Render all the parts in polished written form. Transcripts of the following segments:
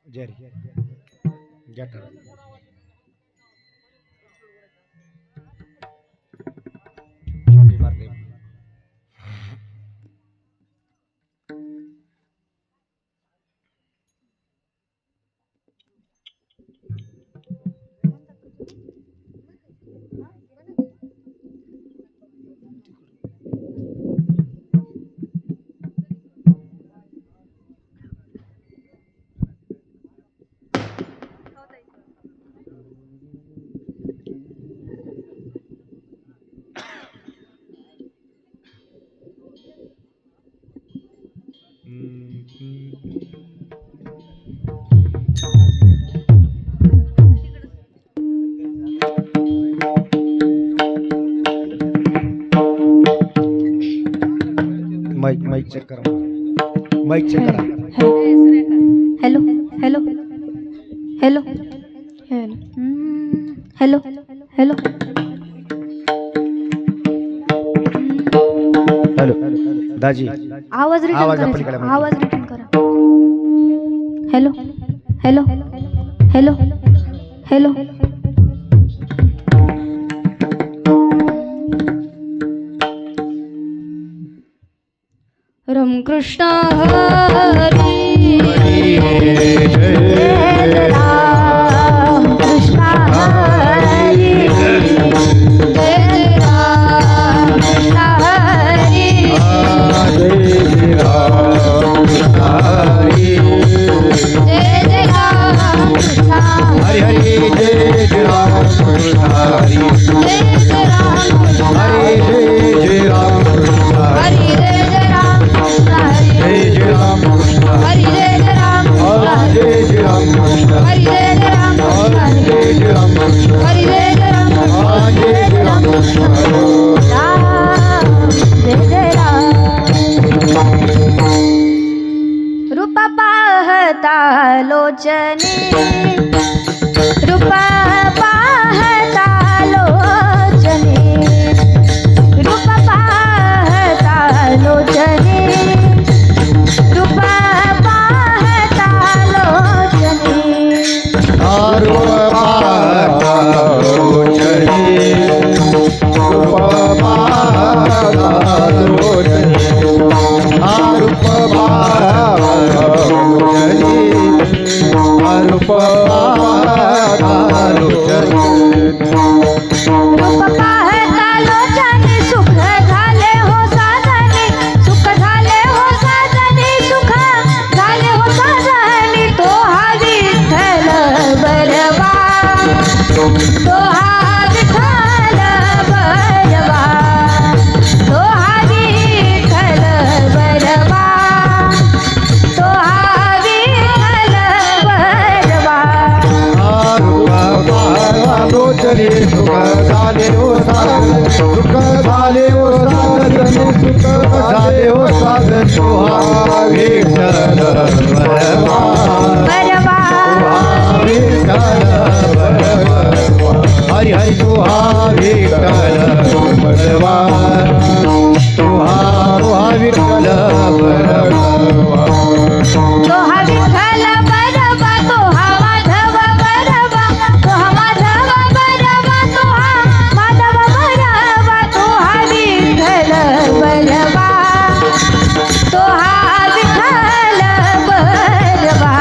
जरी जटर मारते माइक माइक चेक करा माइक चेक करा hello hello hello hello hello hello दाजी आवाज रिटर्न करा आवाज रिटर्न करा hello hello hello hello Ram Krishna Hari जय राम कृष्ण हरी जय राम कृष्ण हरी जय राम कृष्ण हरि हरि जय राम कृष्ण हरि जय राम कृष्ण हरि जय राम कृष्ण हरि जय राम कृष्ण हरि जय राम कृष्ण हरि जय राम कृष्ण हरि जय राम कृष्ण हरि जय राम कृष्ण हरि जय राम कृष्ण हरि जय राम कृष्ण जय जय राम रूप पाहता लोचने रूप पाहता लोचने रूप पाहता लोचने रूप पाहता लोचने रूप पाहता लोचने सुख झाले हो साधने सुख झाले हो साधने सुख झाले हो साधने तो हा विठ्ठल बरवा तो हा विठ्ठल बरवा तो हा विठ्ठल बरवा तो हा विठ्ठल बरवा लोचने सुख झाले हो साधन सुख झाले हो साधन सुख झाले हो साधन सोहा विठ्ठल बरवा बरवा विठ्ठल बरवा हरि हरि सोहा विठ्ठल बरवा सोहा विठ्ठल बरवा तो हा विठ्ठल बरवा तो हा माधव बरवा तो हा माधव बरवा तो हा माधव बरवा तो हा विठ्ठल बरवा तो हा विठ्ठल बरवा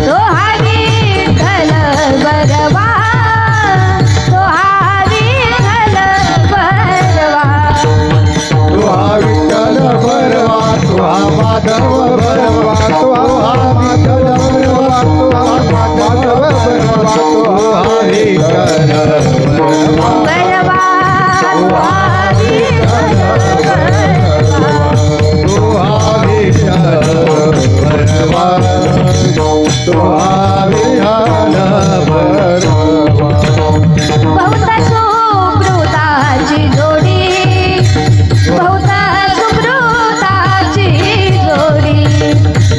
तो हा विठ्ठल बरवा तो हा विठ्ठल बरवा तुहा विठ्ठल बरवा तुहा माधव बरवा तुहा विठ्ठल बरवा तुहा माधव बरवा तुहा विठ्ठल बरवा बरवा तो हा विठ्ठल बरवा तुहा विठ्ठल बरवा तुहा विठ्ठल बरवा बहुत सुकृताची जोडी बहुत सुकृताची जोडी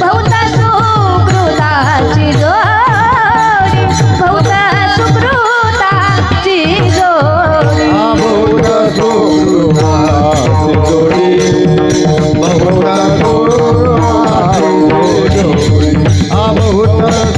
बहुत सुकृताची जोडी बहुत सुकृताची जोडी बहुत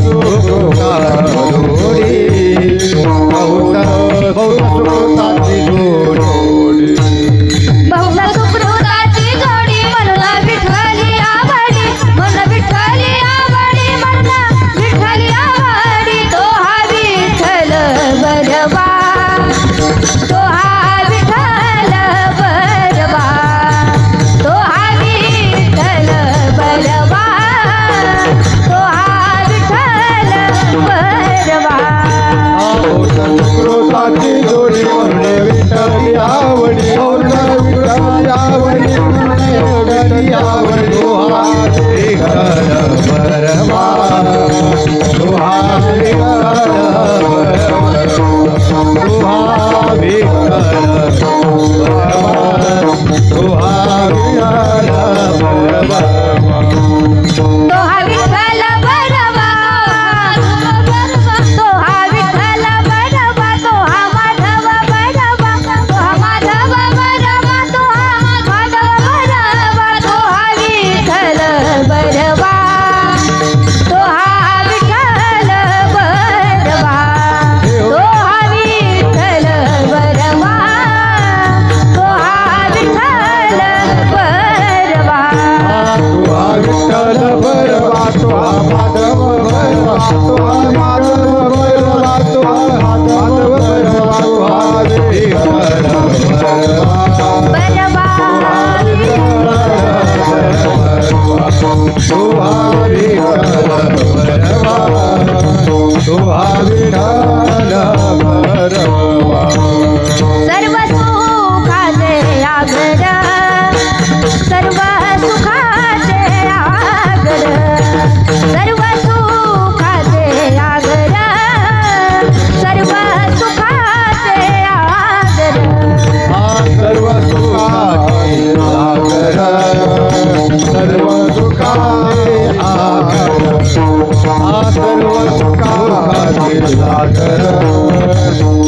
सर्व सुखाचे सागर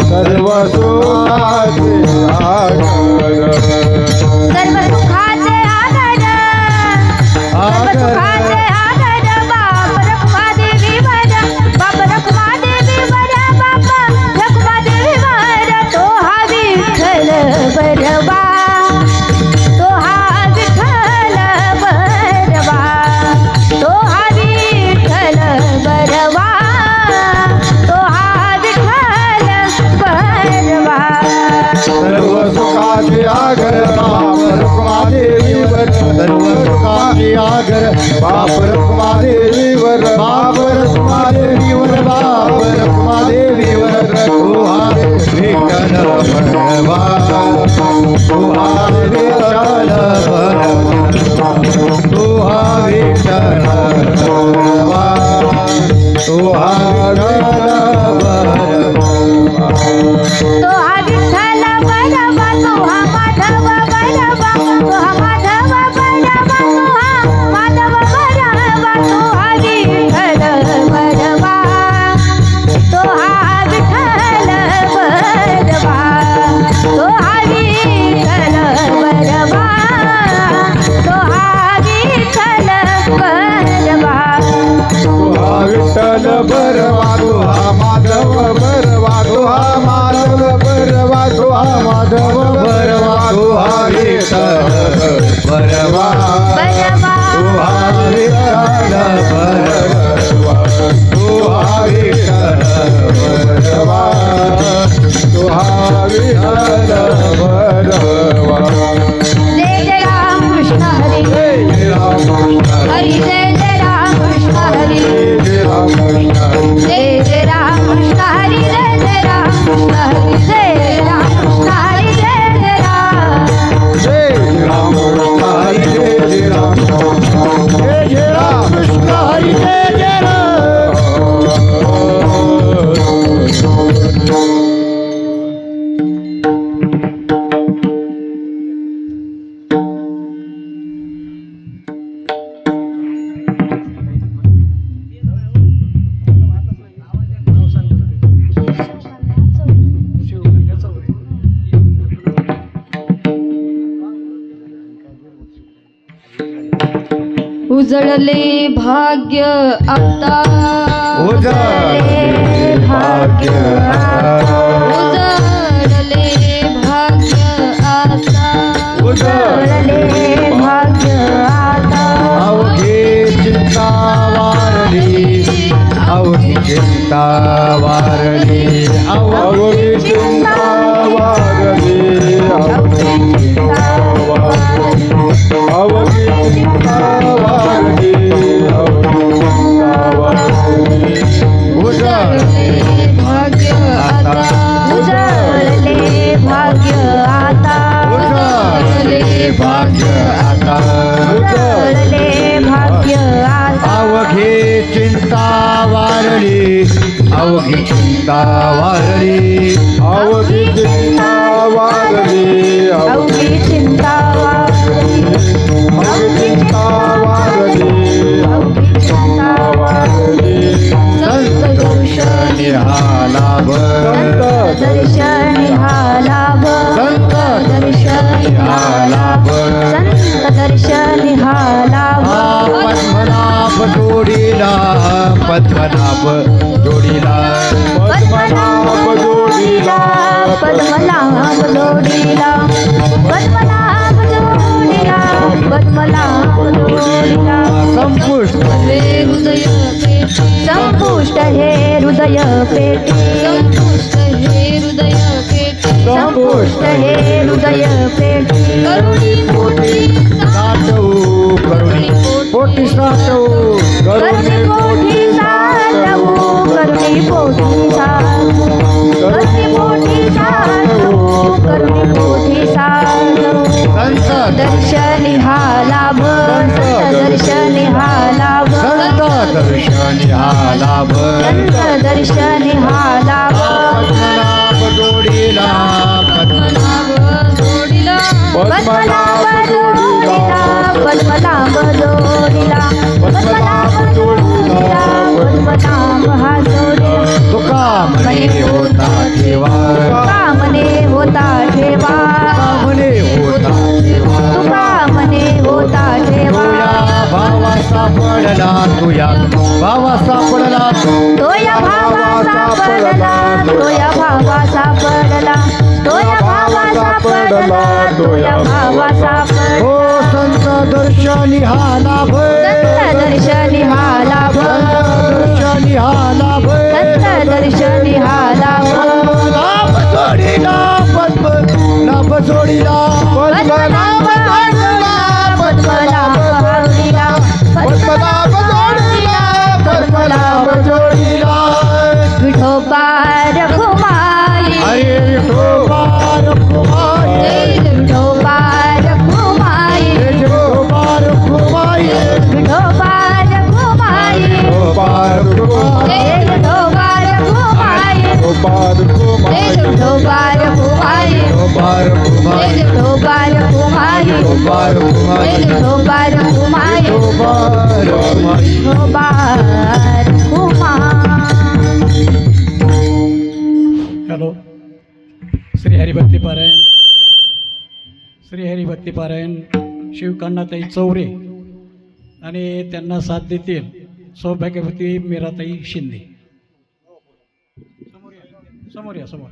सर्व सुखाचे सागर सर्व सुखाचे आगर बाप रखुमादेवी वर बाप रखुमादेवी वर बाप रखुमादेवी वर तो हा विठ्ठल बरवा तो हा विठ्ठल बरवा तो हा विठ्ठल बरवा तो हा विठ्ठल बरवा सर्व सुखाचे आगर बाप रखुमादेवीवर सर्व सुखाचे आगर बाप रखुमादेवीवर बाप रखुमादेवीवर बाप रखुमादेवीवर तू हा विठ्ठल बरवा तू हा विठ्ठल बरवा तू हा विठ्ठल बरवा तू हा विठ्ठल बरवा तो हा विठ्ठल बरवा तो हा माधव बरवा तो हा माधव बरवा तो हा माधव बरवा तो हा विठ्ठल बरवा तो हा विठ्ठल बरवा तो हा विठ्ठल बरवा तो हा विठ्ठल बरवा तू हा विठ्ठल बरवा तू हा माधव बरवा तू हा माधव बरवा तू हा माधव बरवा तू हा विठ्ठल बरवा बरवा तू हा विठ्ठल बरवा तू हा विठ्ठल बरवा तू हा विठ्ठल बरवा जय जय राम कृष्ण हरी जय राम कृष्ण हरी जय जय राम कृष्ण हरी जय राम कृष्ण जय जय राम कृष्ण हरी जय जय राम कृष्ण हरी जय राम कृष्ण हरी जय जय राम जय राम कृष्ण हरी जय राम जय राम कृष्ण हरी जय राम उजळले भाग्य आता उजळले भाग्य आता. उजळले भाग्य आता उजळले भाग्य आता अवघे चिंता वारली अवघी चिंता वारली अवघी चिंता वारली अवघी चिंता वारली अवघी चिंता वारली अवघी चिंता वारली उजळले भाग्य आता उजळले भाग्य आता उजळले भाग्य आता उजळले भाग्य आता अवघे चिंता वारली अवघी चिंता वारली अवघी चिंता वारली अवघी चिंता वारली अवघी चिंता वारली अवघी चिंता वारली संत दर्शन हा लाभ दर्शन हा लाभ संत दर्शन हा लाभ संत दर्शन हा लाभ पद्मनाभ जोडीला पद्मनाभ जोडीला पद्मनाभ जोडीला पद्मनाभ जोडीला पद्मनाभ जोडीला पद्मनाभ जोडीला संपुष्ट हे हृदय पेटी संपुष्ट हे हृदय पेटी संपुष्ट हे हृदय पेटी संपुष्ट हे हृदय पेटी करुणी पोटी साठवू करुणी पोटी साठवू करुणी पोटी साठवू करुणी पोटी साठवू करुणी पोटी साठवू करुणी पोटी साठवू संत दर्शनी हा लाभ संत दर्शनी हा लाभ संत दर्शनी हा लाभ संत दर्शनी हा लाभ पद्मनाभ जोडीला पद्मनाभ जोडीला पद्मनाभ जोडीला पद्मनाभ जोडीला पद्मनाभ जोडीला पद्मनाभ तो या भावा सापडला, तो या भावा सापडला, तो या भावा सापडला, तो या भावा सापडला. हो संत दर्शनी हा लाभ, संत दर्शनी हा लाभ, दर्शनी हा लाभ, संत दर्शनी हा लाभ. लाभ जोडीला पद्म, लाभ जोडीला पद्मनाभ हावरीला, पद्मनाभ हावरीला, पद्मनाभ जोडीला, पद्मनाभ जोडीला. विठोबा रखुमाई, अरे विठोबा रखुमाई, जय विठोबा रखुमाई, विठोबा रखुमाई, विठोबा रखुमाई, विठोबा रखुमाई, जय विठोबा रखुमाई, विठोबा रखुमाई, जय विठोबा रखुमाई, विठोबा रखुमाई, जय विठोबा रखुमाई, विठोबा रखुमाई, जय विठोबा रखुमाई, विठोबा रखुमाई. विठोबा रखुमाई. हॅलो. श्री हरिभक्ती पारायण, श्री हरिभक्ती पारायण शिवकन्नाताई चौरे आणि त्यांना साथ देतील सौभाग्यवती मीराताई शिंदे. समोर या समोर.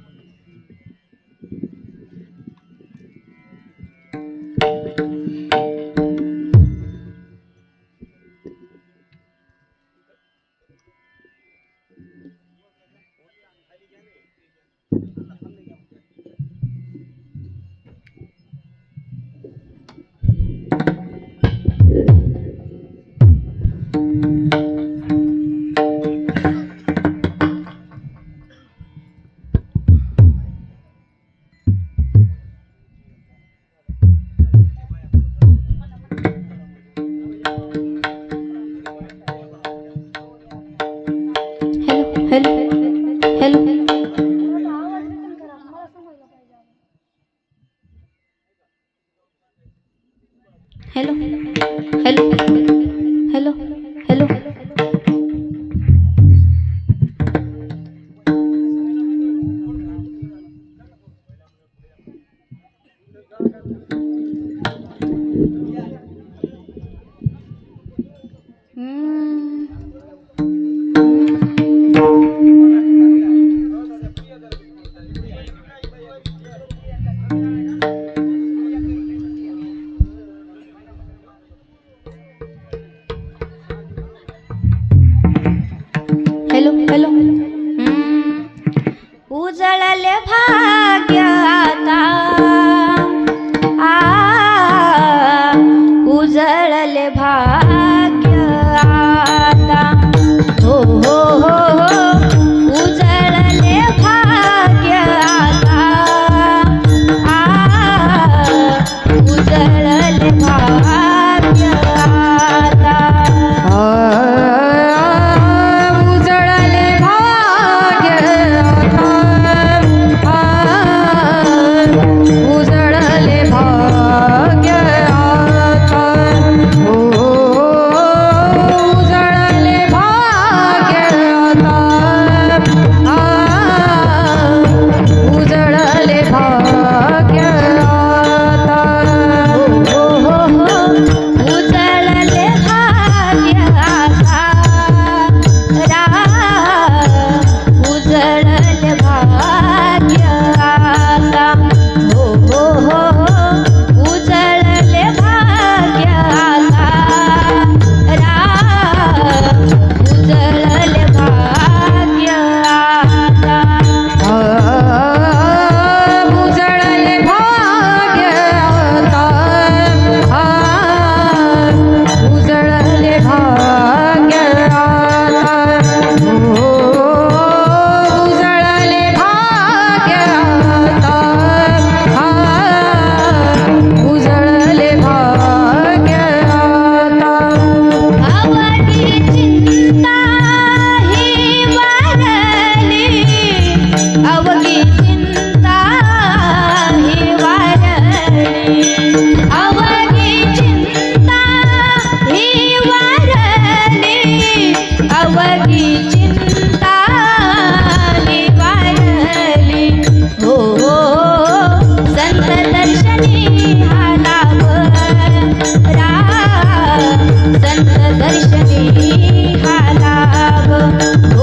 Hello hello hello hello hello hello. Hello hello. उजळले भाग्य आता, उजळले भाग्य आता. हो हो हो हो. उजळले भाग्य आता, उजळले भाग्य आता. उजळले भाग्य आता, उजळले भाग्य आता. हो उजळले भाग्य आता, उजळले भाग्य आता. हो हो हो. उजळले भाग्य आता, उजळले भाग्य आता. हो हो हो. उजळले भाग्य आता, उजळले भाग्य आता. उजळले भाग्य आता, उजळले भाग्य आता. हो उजळले भाग्य आता, उजळले भाग्य आता. अवघी चिंता ही वारली, अवघी चिंता ही वारली, अवघी चिंता ही वारली, अवघी चिंता ही वारली. हो हो. संत दर्शनी हा लाभ, संत दर्शनी हा लाभ.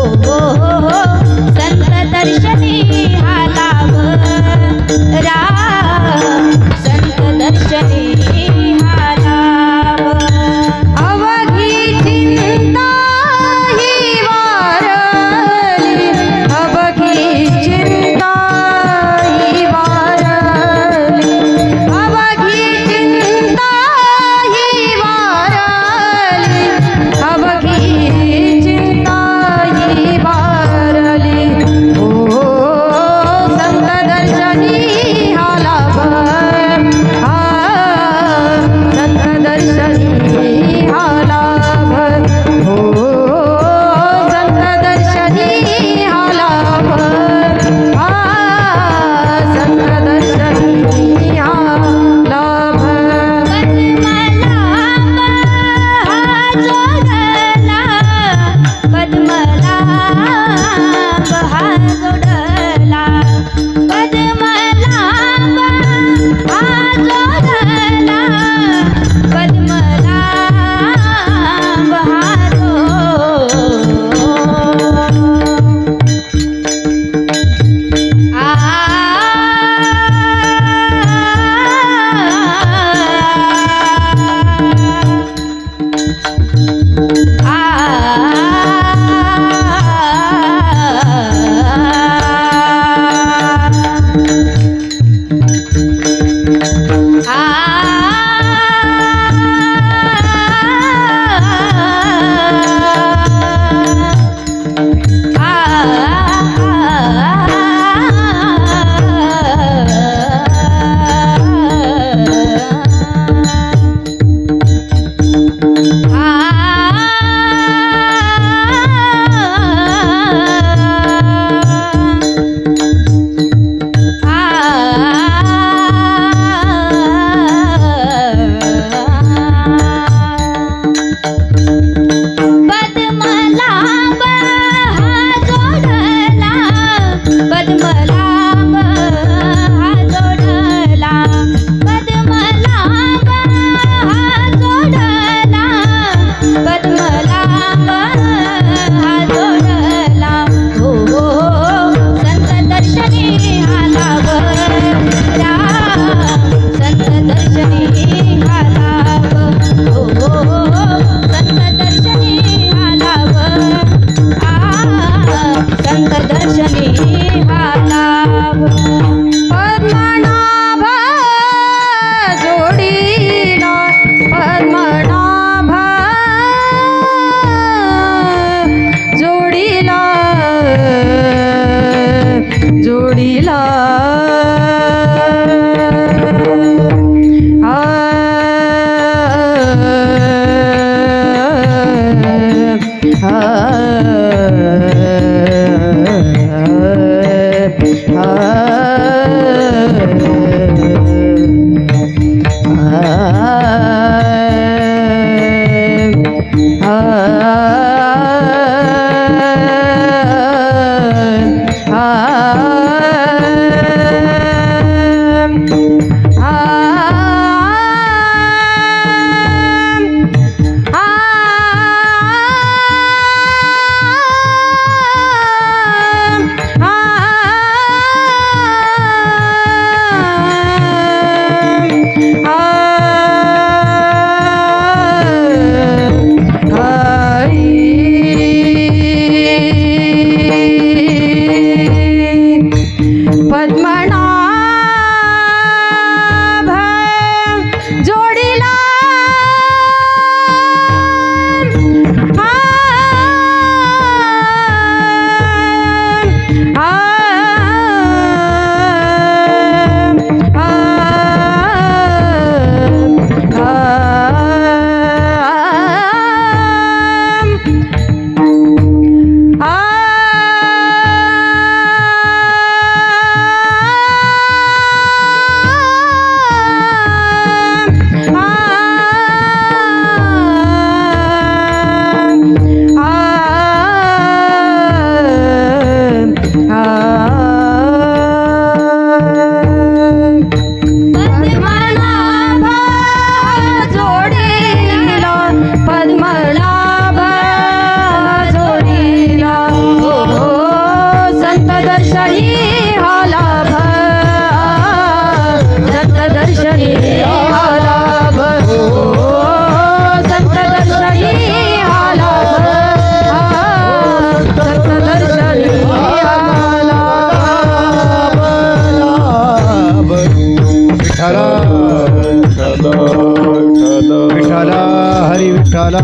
विठ्ठला हरी विठ्ठला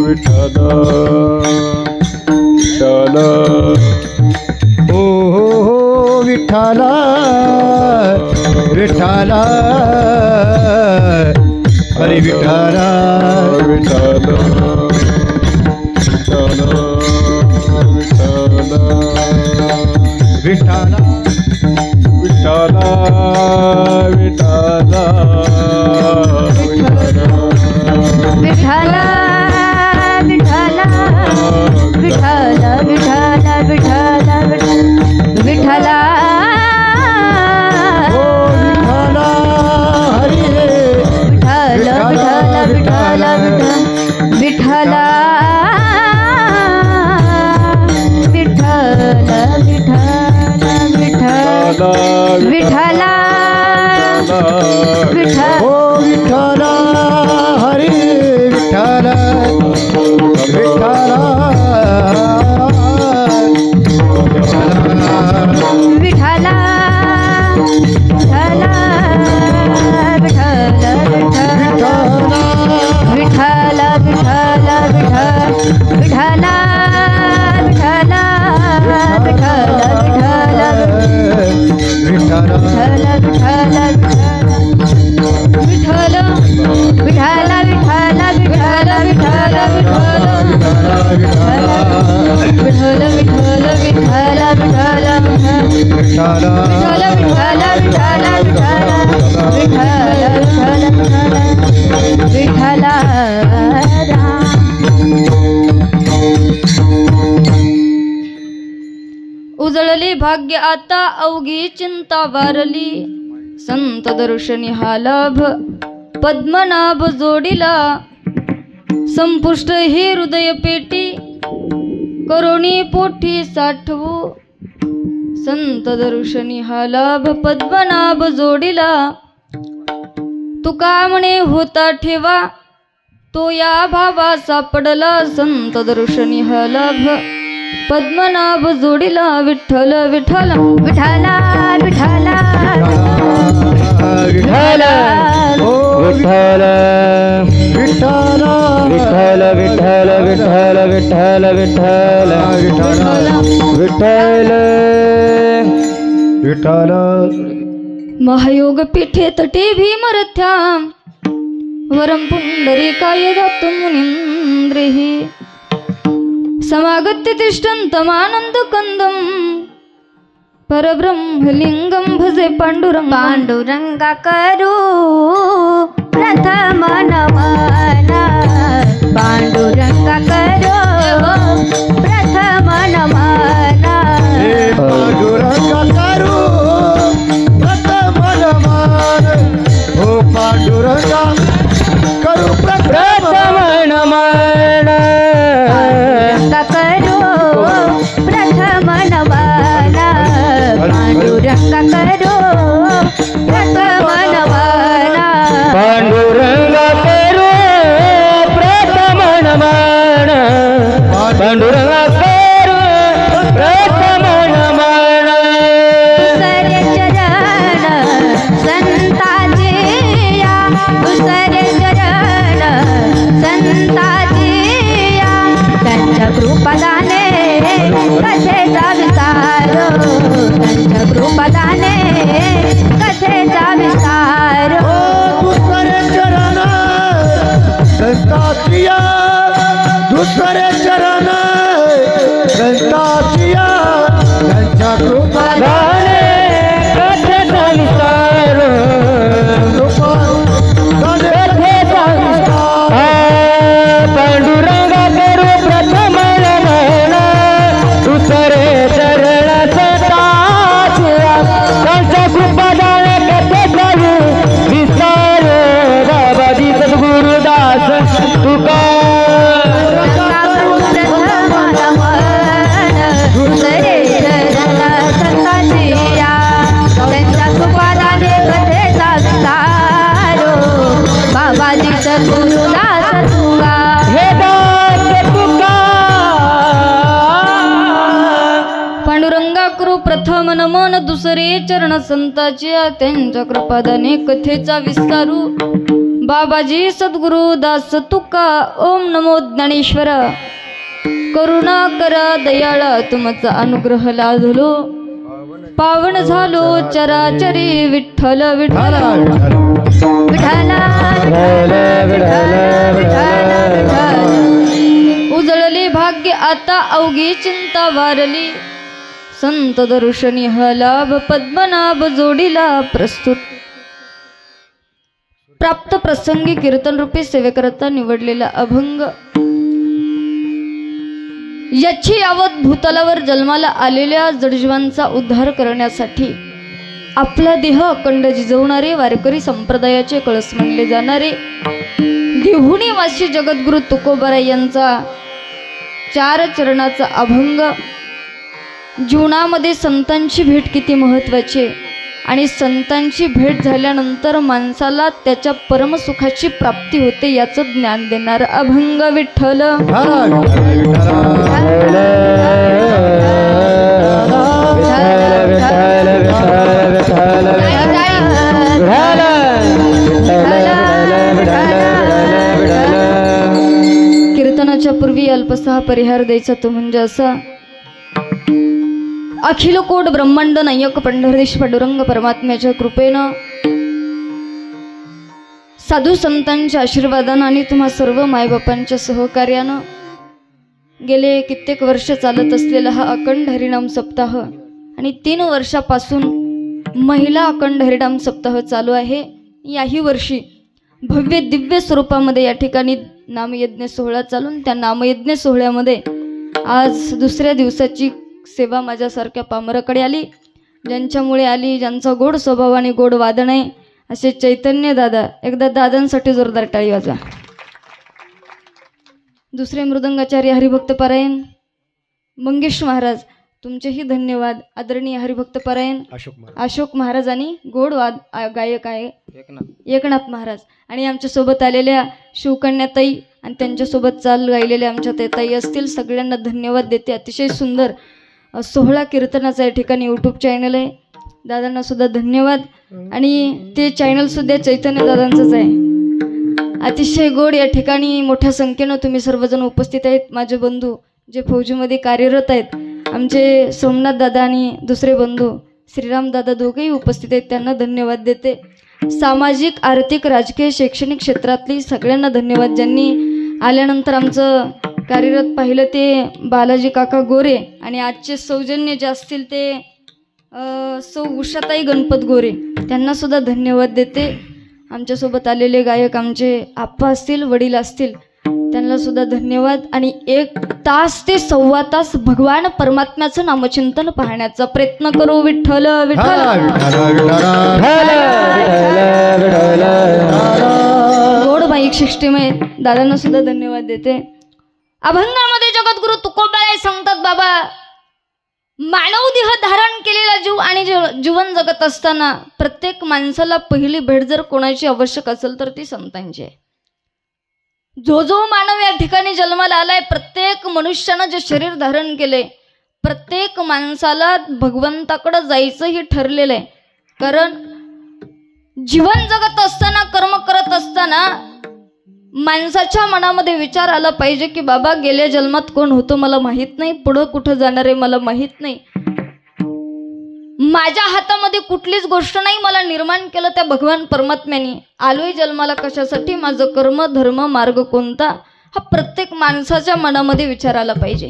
विठ्ठला विठ्ठला हो हो हो विठ्ठला विठ्ठला हरी विठ्ठला विठ्ठला विठ्ठला विठ्ठला विठ्ठला विठ्ठला विठ्ठला विठ्ठला विठ्ठला विठ्ठला विठ्ठला विठ्ठला हो विठ्ठला हरी विठ्ठला विठ्ठला विठ्ठला विठ्ठला विठ्ठला विठ्ठला विठ्ठला विठ्ठला हो विठ्ठला हरी विठ्ठला विठ्ठला विठ्ठला विठ्ठला विठ्ठला विठ्ठला उजळली भाग्य आता अवघी चिंता वारली संत दर्शनी हा लाभ पद्मनाभ जोडीला संपुष्ट ही हृदय पेटी करोनी पोटी साठवू संत दर्शनी हा लाभ पद्मनाभ जोडीला तुका म्हणे होता ठेवा तो या भावा सापडला संत दर्शनी हा लाभ पद्मनाभ जोडीला विठ्ठल विठ्ठल विठ्ठला विठ्ठला विठ्ठला हो विठ्ठला विठ्ठला विठ्ठला विठ्ठला विठ्ठला विठ्ठला विठ्ठला विठ्ठला विठ्ठला महायोग पीठे तटे भीमरथ्या वरं पुंडरीकाय दातु मुनींद्रिः समागत्य तिष्ठन्तमानन्द कंदम परब्रह्मलिंगम भजे पांडुरंग पांडुरंगा करू प्रथम नमन पांडुरंगा करू प्रथम नमन पांडुरंगा करू प्रथम नमन हो पांडुरंगा करू प्रथम नमन करो प्रथम नमन पांडुरंगा करो प्रथम नमन पांडुरंगा करू प्रथम नमन पांडुरंगा करू प्रथम नमन दुसरे चरण संताजिया दुसरे चरण संताजिया त्यांच्या कृपादाने कथेचा विस्तार त्यांच्या कृपादाने कथेचा विस्तार दुसरे चरण संतातिया दुसरे चरण प्रथम नमन दुसरे चरण संताचे त्यांच्या कृपादाने कथेचा विस्तारू बाबाजी सद्गुरु दास तुका ओम नमो ज्ञानेश्वर करुणा करा दयाळा तुमचा अनुग्रह लाभलो पावन झालो चराचरी विठ्ठल विठ्ठल विठ्ठला उजळले भाग्य आता अवघी चिंता वारली संत दर्शनी हा लाभ पद्मनाभ जोडीला प्रस्तुत प्राप्त प्रसंगी कीर्तन रूपी सेवेकरता निवडलेला अभंग याची यावत भूतलावर जन्माला आलेल्या जडजीवांचा उद्धार करण्यासाठी आपला देह अखंड जिजवणारे वारकरी संप्रदायाचे कळस म्हणले जाणारे देहुणी वासी जगद्गुरु तुकोबारा यांचा 4 चरणाचा अभंग जीवनामध्ये संतांची भेट किती महत्त्वाची आणि संतांची भेट झाल्यानंतर माणसाला त्याच्या परमसुखाची प्राप्ती होते याचं ज्ञान देणार अभंग विठ्ठल कीर्तनाच्या पूर्वी अल्पसा परिहार द्यायचा तो म्हणजे असा अखिल कोट ब्रह्मांड नायक पंढरीश पांडुरंग परमात्म्याच्या कृपेनं साधू संतांच्या आशीर्वादानं आणि तुम्हा सर्व मायबापांच्या सहकार्यानं गेले कित्येक वर्ष चालत असलेला हा अखंड हरिनाम सप्ताह आणि 3 वर्षापासून महिला अखंड हरिनाम सप्ताह चालू आहे। याही वर्षी भव्य दिव्य स्वरूपामध्ये या ठिकाणी नामयज्ञ सोहळा चालून त्या नामयज्ञ सोहळ्यामध्ये आज दुसऱ्या दिवसाची सेवा माझ्यासारख्या पामराकडे आली, ज्यांच्यामुळे आली, ज्यांचा गोड स्वभाव आणि गोड वादन आहे असे चैतन्य दादा, एकदा दादांसाठी जोरदार टाळी वाजवा। दुसरे मृदंगाचार्य हरिभक्त पारायण मंगेश महाराज, तुमचेही धन्यवाद। आदरणीय हरिभक्त पारायण अशोक महाराज आणि गोड गायक आहे एकनाथ महाराज आणि आमच्यासोबत आलेल्या शिवकन्याताई आणि त्यांच्यासोबत चाल गायलेल्या आमच्या ते ताई असतील, सगळ्यांना धन्यवाद देते। अतिशय सुंदर सोहळा कीर्तनाचा या ठिकाणी यूट्यूब चॅनल आहे, दादांना सुद्धा धन्यवाद। आणि ते चॅनल सुद्धा चैतन्य दादांचंच आहे। अतिशय गोड या ठिकाणी मोठ्या संख्येनं तुम्ही सर्वजण उपस्थित आहेत। माझे बंधू जे फौजीमध्ये कार्यरत आहेत, आमचे सोमनाथ दादा आणि दुसरे बंधू श्रीराम दादा दोघेही उपस्थित आहेत, त्यांना धन्यवाद देते। सामाजिक आर्थिक राजकीय शैक्षणिक क्षेत्रातली सगळ्यांना धन्यवाद। ज्यांनी आल्यानंतर आमचं कार्यरत पाहिलं ते बालाजी काका गोरे आणि आजचे सौजन्य जे असतील ते सौ उषाताई गणपत गोरे, त्यांना सुद्धा धन्यवाद देते। आमच्यासोबत आलेले गायक आमचे आप्पा असतील, वडील असतील, त्यांना सुद्धा धन्यवाद। आणि 1 तास ते 1.25 तास भगवान परमात्म्याचं नामचिंतन पाहण्याचा प्रयत्न करू। विठ्ठल विठ्ठल गोड माईक सिस्टीम आहे, दादांना सुद्धा धन्यवाद देते। अभंगामध्ये जगद्गुरु तुकोबाराय सांगतात, बाबा मानव देह धारण केलेला जीव आणि जीवन जगत असताना प्रत्येक माणसाला पहिली भेट जर कोणाची आवश्यक असेल तर ती संतांची आहे। जो मानव या ठिकाणी जन्माला आलाय, प्रत्येक मनुष्यानं जे शरीर धारण केले, प्रत्येक माणसाला भगवंताकडे जायचं हे ठरलेलं आहे। कारण जीवन जगत असताना कर्म करत असताना माणसाच्या मनामध्ये विचार आला पाहिजे की बाबा गेल्या जन्मात कोण होतो मला माहित नाही, पुढं कुठं जाणार आहे मला माहित नाही, माझ्या हातामध्ये कुठलीच गोष्ट नाही, मला निर्माण केलं त्या भगवान परमात्म्याने, आलोय जन्माला कशासाठी, माझं कर्म धर्म मार्ग कोणता, हा प्रत्येक माणसाच्या मनामध्ये विचार आला पाहिजे।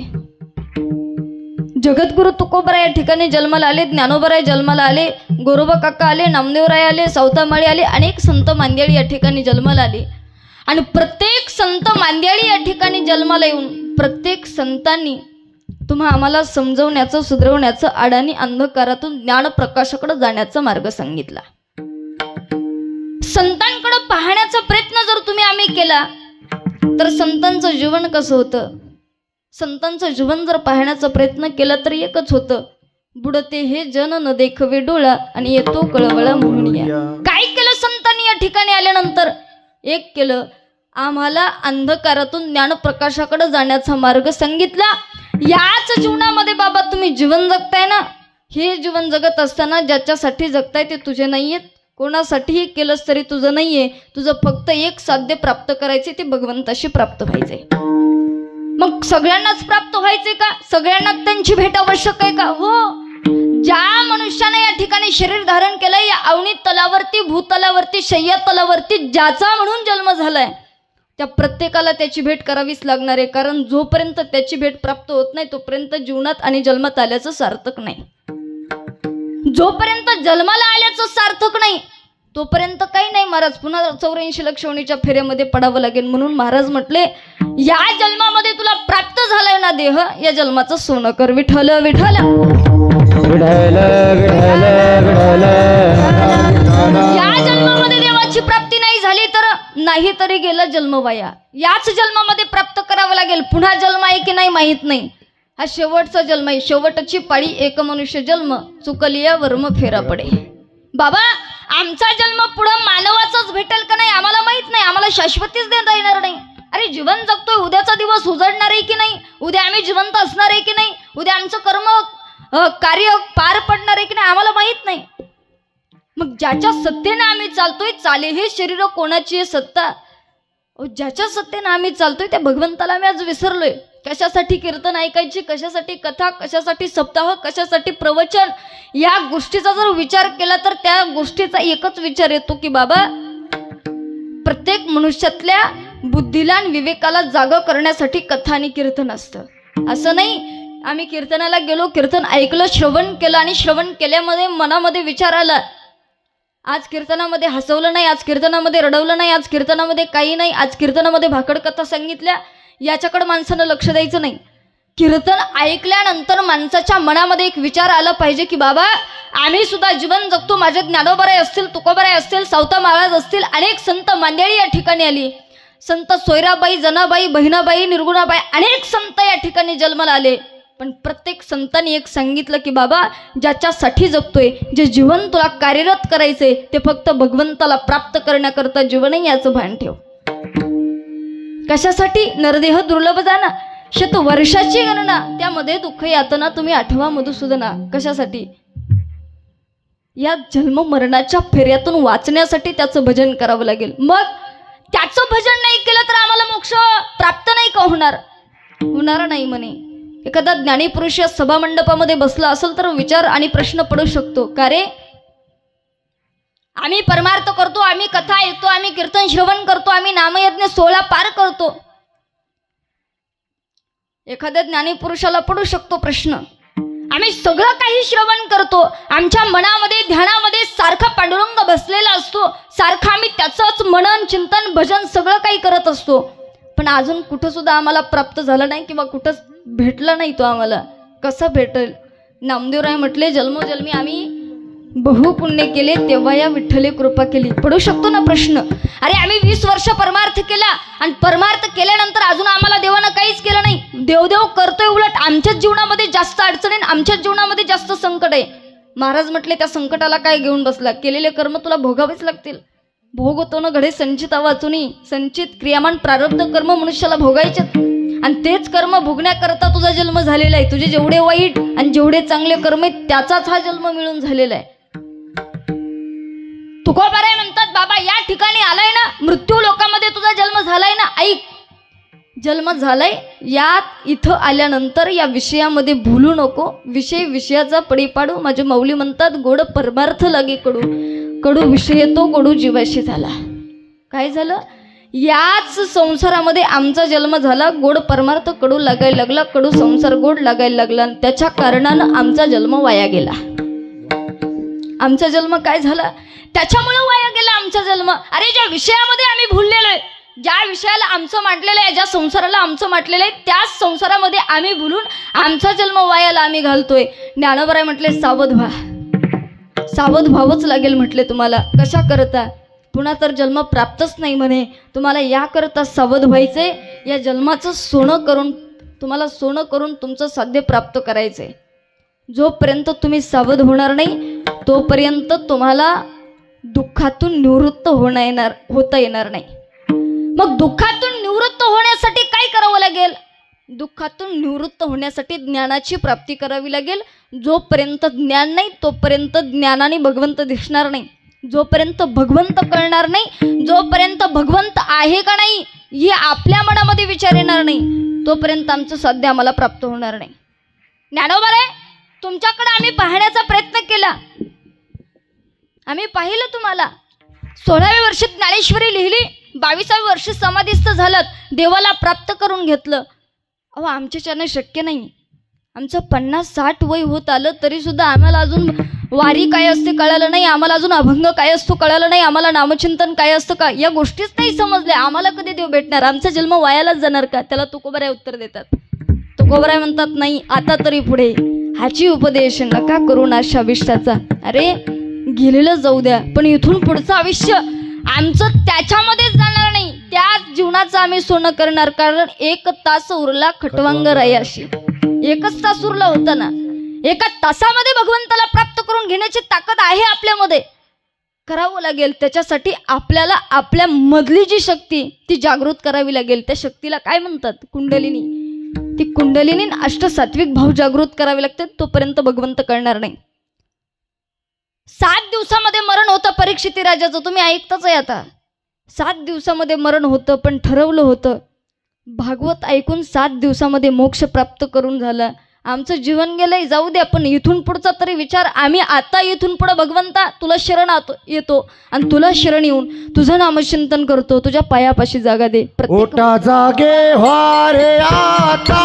जगद्गुरु तुकोबाराय या ठिकाणी जन्माला आले, ज्ञानोबाराय जन्माला आले, गोरोबा काका आले, नामदेवराय आले, सावतामाळी आले, अनेक संत मांदियाळी या ठिकाणी जन्माला आले। आणि प्रत्येक संत मांदियाळी या ठिकाणी जन्माला येऊन प्रत्येक संतांनी तुम्हा आम्हाला समजवण्याचं, सुधरवण्याचं, आडानी अंधकारातून ज्ञान प्रकाशाकडे जाण्याचा मार्ग सांगितला। संतांकडे पाहण्याचा प्रयत्न जर तुम्ही आम्ही केला तर संतांचं जीवन कसं होतं, संतांचं जीवन जर पाहण्याचा प्रयत्न केला तर एकच होतं, बुडते हे जन न देखवे डोळा आणि येतो कळवळा म्हणून या। काय केलं संतांनी या ठिकाणी आल्यानंतर? एक केलं, आम्हाला अंधकारातून ज्ञान प्रकाशाकडे जाण्याचा मार्ग सांगितला। याच जीवनामध्ये बाबा तुम्ही जीवन जगताय ना, हे जीवन जगत असताना ज्याच्यासाठी जगताय ते तुझे नाही आहेत, कोणासाठीही केलंस तरी तुझं नाही आहे. तुझं फक्त एक साध्य प्राप्त करायचे, ते भगवंताशी प्राप्त व्हायचे. मग सगळ्यांनाच प्राप्त व्हायचे का? सगळ्यांना त्यांची भेट आवश्यक आहे का? हो. ज्या मनुष्याने या ठिकाणी शरीर धारण केलंय, या अवनी तलावरती, भूतलावरती, शय्या तलावरती ज्याचा म्हणून जन्म झालाय, त्या प्रत्येकाला त्याची भेट करावीच लागणार आहे. कारण जोपर्यंत त्याची भेट प्राप्त होत नाही तोपर्यंत जीवनात आणि जन्मात आल्याचं सार्थक नाही. जोपर्यंत जन्माला आल्याचं सार्थक नाही तोपर्यंत काही नाही महाराज. पुन्हा 84 लक्ष योनीच्या फेऱ्यामध्ये पडावं लागेल. म्हणून महाराज म्हटले, या जन्मामध्ये तुला प्राप्त झालाय ना देह, या जन्माचं सोनं कर. विठ्ठल विठ्ठल विठ्ठल विठ्ठल विठ्ठल. या जन्मामध्ये देवाची प्राप्ती नाही झाली तर नाही तरी गेला जन्म वाया. याच जन्मामध्ये प्राप्त करावं लागेल. पुन्हा जन्म आहे की नाही माहीत नाही. हा शेवटचा जन्म आहे, शेवटची पाळी. एक मनुष्य जन्म चुकलिया वर्म फेरा पडे. बाबा, आमचा जन्म पुढं मानवाचाच भेटेल का नाही आम्हाला माहित नाही. आम्हाला शाश्वतीच देता येणार नाही. अरे जीवन जगतोय, उद्याचा दिवस उजडणार आहे की नाही, उद्या आम्ही जिवंत असणार आहे की नाही, उद्या आमचं कर्म कार्य पार पडणार आहे की नाही आम्हाला माहित नाही. मग ज्याच्या सत्तेने आम्ही चालतोय, चाले हे शरीर कोणाची आहे सत्ता, ज्याच्या सत्तेने आम्ही चालतोय त्या भगवंताला आम्ही आज विसरलोय. कशासाठी कीर्तन ऐकायची, कशासाठी कथा, कशासाठी सप्ताह, कशासाठी प्रवचन, या गोष्टीचा जर विचार केला तर त्या गोष्टीचा एकच विचार येतो की बाबा, प्रत्येक मनुष्यातल्या बुद्धीला आणि विवेकाला जागा करण्यासाठी कथा आणि कीर्तन असतं. असं नाही आम्ही कीर्तनाला गेलो, कीर्तन ऐकलं, श्रवण केलं आणि श्रवण केल्यामध्ये मनामध्ये विचार आला, आज कीर्तनामध्ये हसवलं नाही, आज कीर्तनामध्ये रडवलं नाही, आज कीर्तनामध्ये काही नाही, आज कीर्तनामध्ये भाकड कथा सांगितल्या, याच्याकडे माणसानं लक्ष द्यायचं नाही. कीर्तन ऐकल्यानंतर माणसाच्या मनामध्ये एक विचार आला पाहिजे की बाबा, आम्ही सुद्धा जीवन जगतो. माझे ज्ञानोबाराय असतील, तुकोबाराय असतील, सावता महाराज असतील, अनेक संत मंडळी या ठिकाणी आली. संत सोयराबाई, जनाबाई, बहिणाबाई, निर्गुणाबाई, अनेक संत या ठिकाणी जन्माला आले. पण प्रत्येक संतांनी एक सांगितलं की बाबा, ज्याच्यासाठी जगतोय, जे जीवन तुला कार्यरत करायचंय, ते फक्त भगवंताला प्राप्त करण्याकरता जीवन आहे, याचं भान ठेव. कशासाठी? नरदेह दुर्लभ जाना, शतवर्षाची गणना, त्यामध्ये दुःख यातना तुम्ही आठवा मधुसूदना. कशासाठी? या जन्म मरणाच्या फेऱ्यातून वाचण्यासाठी त्याचं भजन करावं लागेल. मग त्याचं भजन नाही केलं तर आम्हाला मोक्ष प्राप्त नाही का होणार? होणार नाही म्हणे. एखादा ज्ञानी पुरुष या सभामंडपामध्ये बसला असेल तर विचार आणि प्रश्न पडू शकतो, का रे आम्ही परमार्थ करतो, आम्ही कथा ऐकतो, आम्ही कीर्तन श्रवण करतो, आम्ही नामयज्ञ 16 पार करतो. एखाद्या ज्ञानी पुरुषाला पडू शकतो प्रश्न, आम्ही सगळं काही श्रवण करतो, आमच्या मनामध्ये ध्यानामध्ये सारखा पांडुरंग बसलेला असतो, सारखं आम्ही त्याचंच मनन चिंतन भजन सगळं काही करत असतो, पण अजून कुठं सुद्धा आम्हाला प्राप्त झालं नाही किंवा कुठंच भेटला नाही. तो आम्हाला कसा भेटेल? नामदेवराय म्हटले, जन्मोजन्मी आम्ही बहु पुण्य केले, तेव्हा या विठ्ठले कृपा केली. पडू शकतो ना प्रश्न. अरे आम्ही 20 वर्ष परमार्थ केला आणि परमार्थ केल्यानंतर अजून आम्हाला देवानं काहीच केलं नाही. देवदेव करतोय, उलट आमच्याच जीवनामध्ये जास्त अडचणी, आमच्याच जीवनामध्ये जास्त संकट आहे. महाराज म्हटले, त्या संकटाला काय घेऊन बसला? केलेले कर्म तुला भोगावेच लागतील. भोगतो न घडे संचिता वाचुनी, संचित क्रियामान प्रारब्ध कर्म मनुष्याला भोगायचे, आणि तेच कर्म भोगण्याकरता तुझा जन्म झालेला आहे. तुझे जेवढे वाईट आणि जेवढे चांगले कर्म आहेत त्याचाच हा जन्म मिळून झालेला आहे. तुकोबाराय म्हणतात, बाबा या ठिकाणी आलाय ना, मृत्यू लोकामध्ये तुझा जन्म झालाय ना, ऐक, जन्म झालाय, यात इथं आल्यानंतर या विषयामध्ये भुलू नको. विषय विषयाचा पडी पाडू. माझे माऊली म्हणतात, गोड परमार्थ लागे कडू, कडू विषय तो कडू जीवाशी झाला. काय झालं? याच संसारामध्ये आमचा जन्म झाला, गोड परमार्थ कडू लागायला लागला, कडू संसार गोड लागायला लागला, आणि त्याच्या कारणानं आमचा जन्म वाया गेला. आमचा जन्म काय झाला? त्याच्यामुळे वाया गेला आमचा जन्म. अरे ज्या विषयामध्ये आम्ही भुललेलो आहे, ज्या विषयाला आमचं मांडलेलं आहे, ज्या संसाराला आमचं मांडलेलं आहे, त्याच संसारामध्ये आम्ही भुलून आमचा जन्म वायाला आम्ही घालतोय. ज्ञानोबाराय म्हटले, सावध व्हा. सावध व्हावंच लागेल म्हटले तुम्हाला. कशा करता? पुन्हा तर जन्म प्राप्तच नाही म्हणे. तुम्हाला याकरता सावध व्हायचे, या जन्माचं सोनं करून, तुम्हाला सोनं करून तुमचं साध्य प्राप्त करायचंय. जोपर्यंत तुम्ही सावध होणार नाही तोपर्यंत तुम्हाला दुःखातून निवृत्त होता येणार नाही. मग दुःखातून निवृत्त होण्यासाठी काय करावं लागेल? दुःखातून निवृत्त होण्यासाठी ज्ञानाची प्राप्ती करावी लागेल. जोपर्यंत ज्ञान नाही तोपर्यंत ज्ञानाने भगवंत दिसणार नाही. जोपर्यंत भगवंत कळणार नाही, जोपर्यंत भगवंत आहे का नाही हे आपल्या मनामध्ये विचार येणार नाही, तोपर्यंत आमचं साध्य आम्हाला प्राप्त होणार नाही. ज्ञानोबा रे, तुमच्याकडे आम्ही पाहण्याचा प्रयत्न केला, आम्ही पाहिलं तुम्हाला. 16व्या वर्षी ज्ञानेश्वरी लिहिली, 22व्या वर्षी समाधीस्थ झालात, देवाला प्राप्त करून घेतलं. अहो आमच्याच्यानं शक्य नाही. आमचं 50-60 वय होत आलं तरी सुद्धा आम्हाला अजून वारी काय असते कळालं नाही, आम्हाला अजून अभंग काय असतो कळालं नाही, आम्हाला नामचिंतन काय असतं का या गोष्टीच नाही समजल्या. आम्हाला कधी देव भेटणार, आमचा जन्म वायालाच जाणार का? त्याला तुकोबराय उत्तर देतात. तुकोबराय म्हणतात नाही, आता तरी पुढे हाची उपदेश नका करू नाशाविष्टाचा. अरे गेलेलं जाऊ द्या, पण इथून पुढचं आयुष्य आमचं त्याच्यामध्येच जाणार नाही. त्या जीवनाचं आम्ही सोनं करणार. कारण 1 तास उरला खटवांग रायाशी, 1च तास उरला होता ना. 1 तासामध्ये भगवंताला प्राप्त करून घेण्याची ताकद आहे आपल्यामध्ये. करावं लागेल. त्याच्यासाठी आपल्याला आपल्या मधली जी शक्ती ती जागृत करावी लागेल. त्या शक्तीला काय म्हणतात? कुंडलिनी. ती कुंडलिनी अष्टसात्विक भाव जागृत करावे लागते. तोपर्यंत भगवंत कळणार नाही. 7 दिवसामध्ये मरण होतं परीक्षिती राजाचं. तुम्ही ऐकताच आहे आता. 7 दिवसामध्ये मरण होतं, पण ठरवलं होतं. भागवत ऐकून 7 दिवसामध्ये मोक्ष प्राप्त करून झाला. आमचं जीवन गेलंय, जाऊ द्या, पण इथून पुढचा तरी विचार. आम्ही आता इथून पुढे भगवंता तुला शरण येतो आणि तुला शरण येऊन तुझं नामचिंतन करतो. तुझ्या पायापाशी जागा दे. ओटा जागे वारे आता,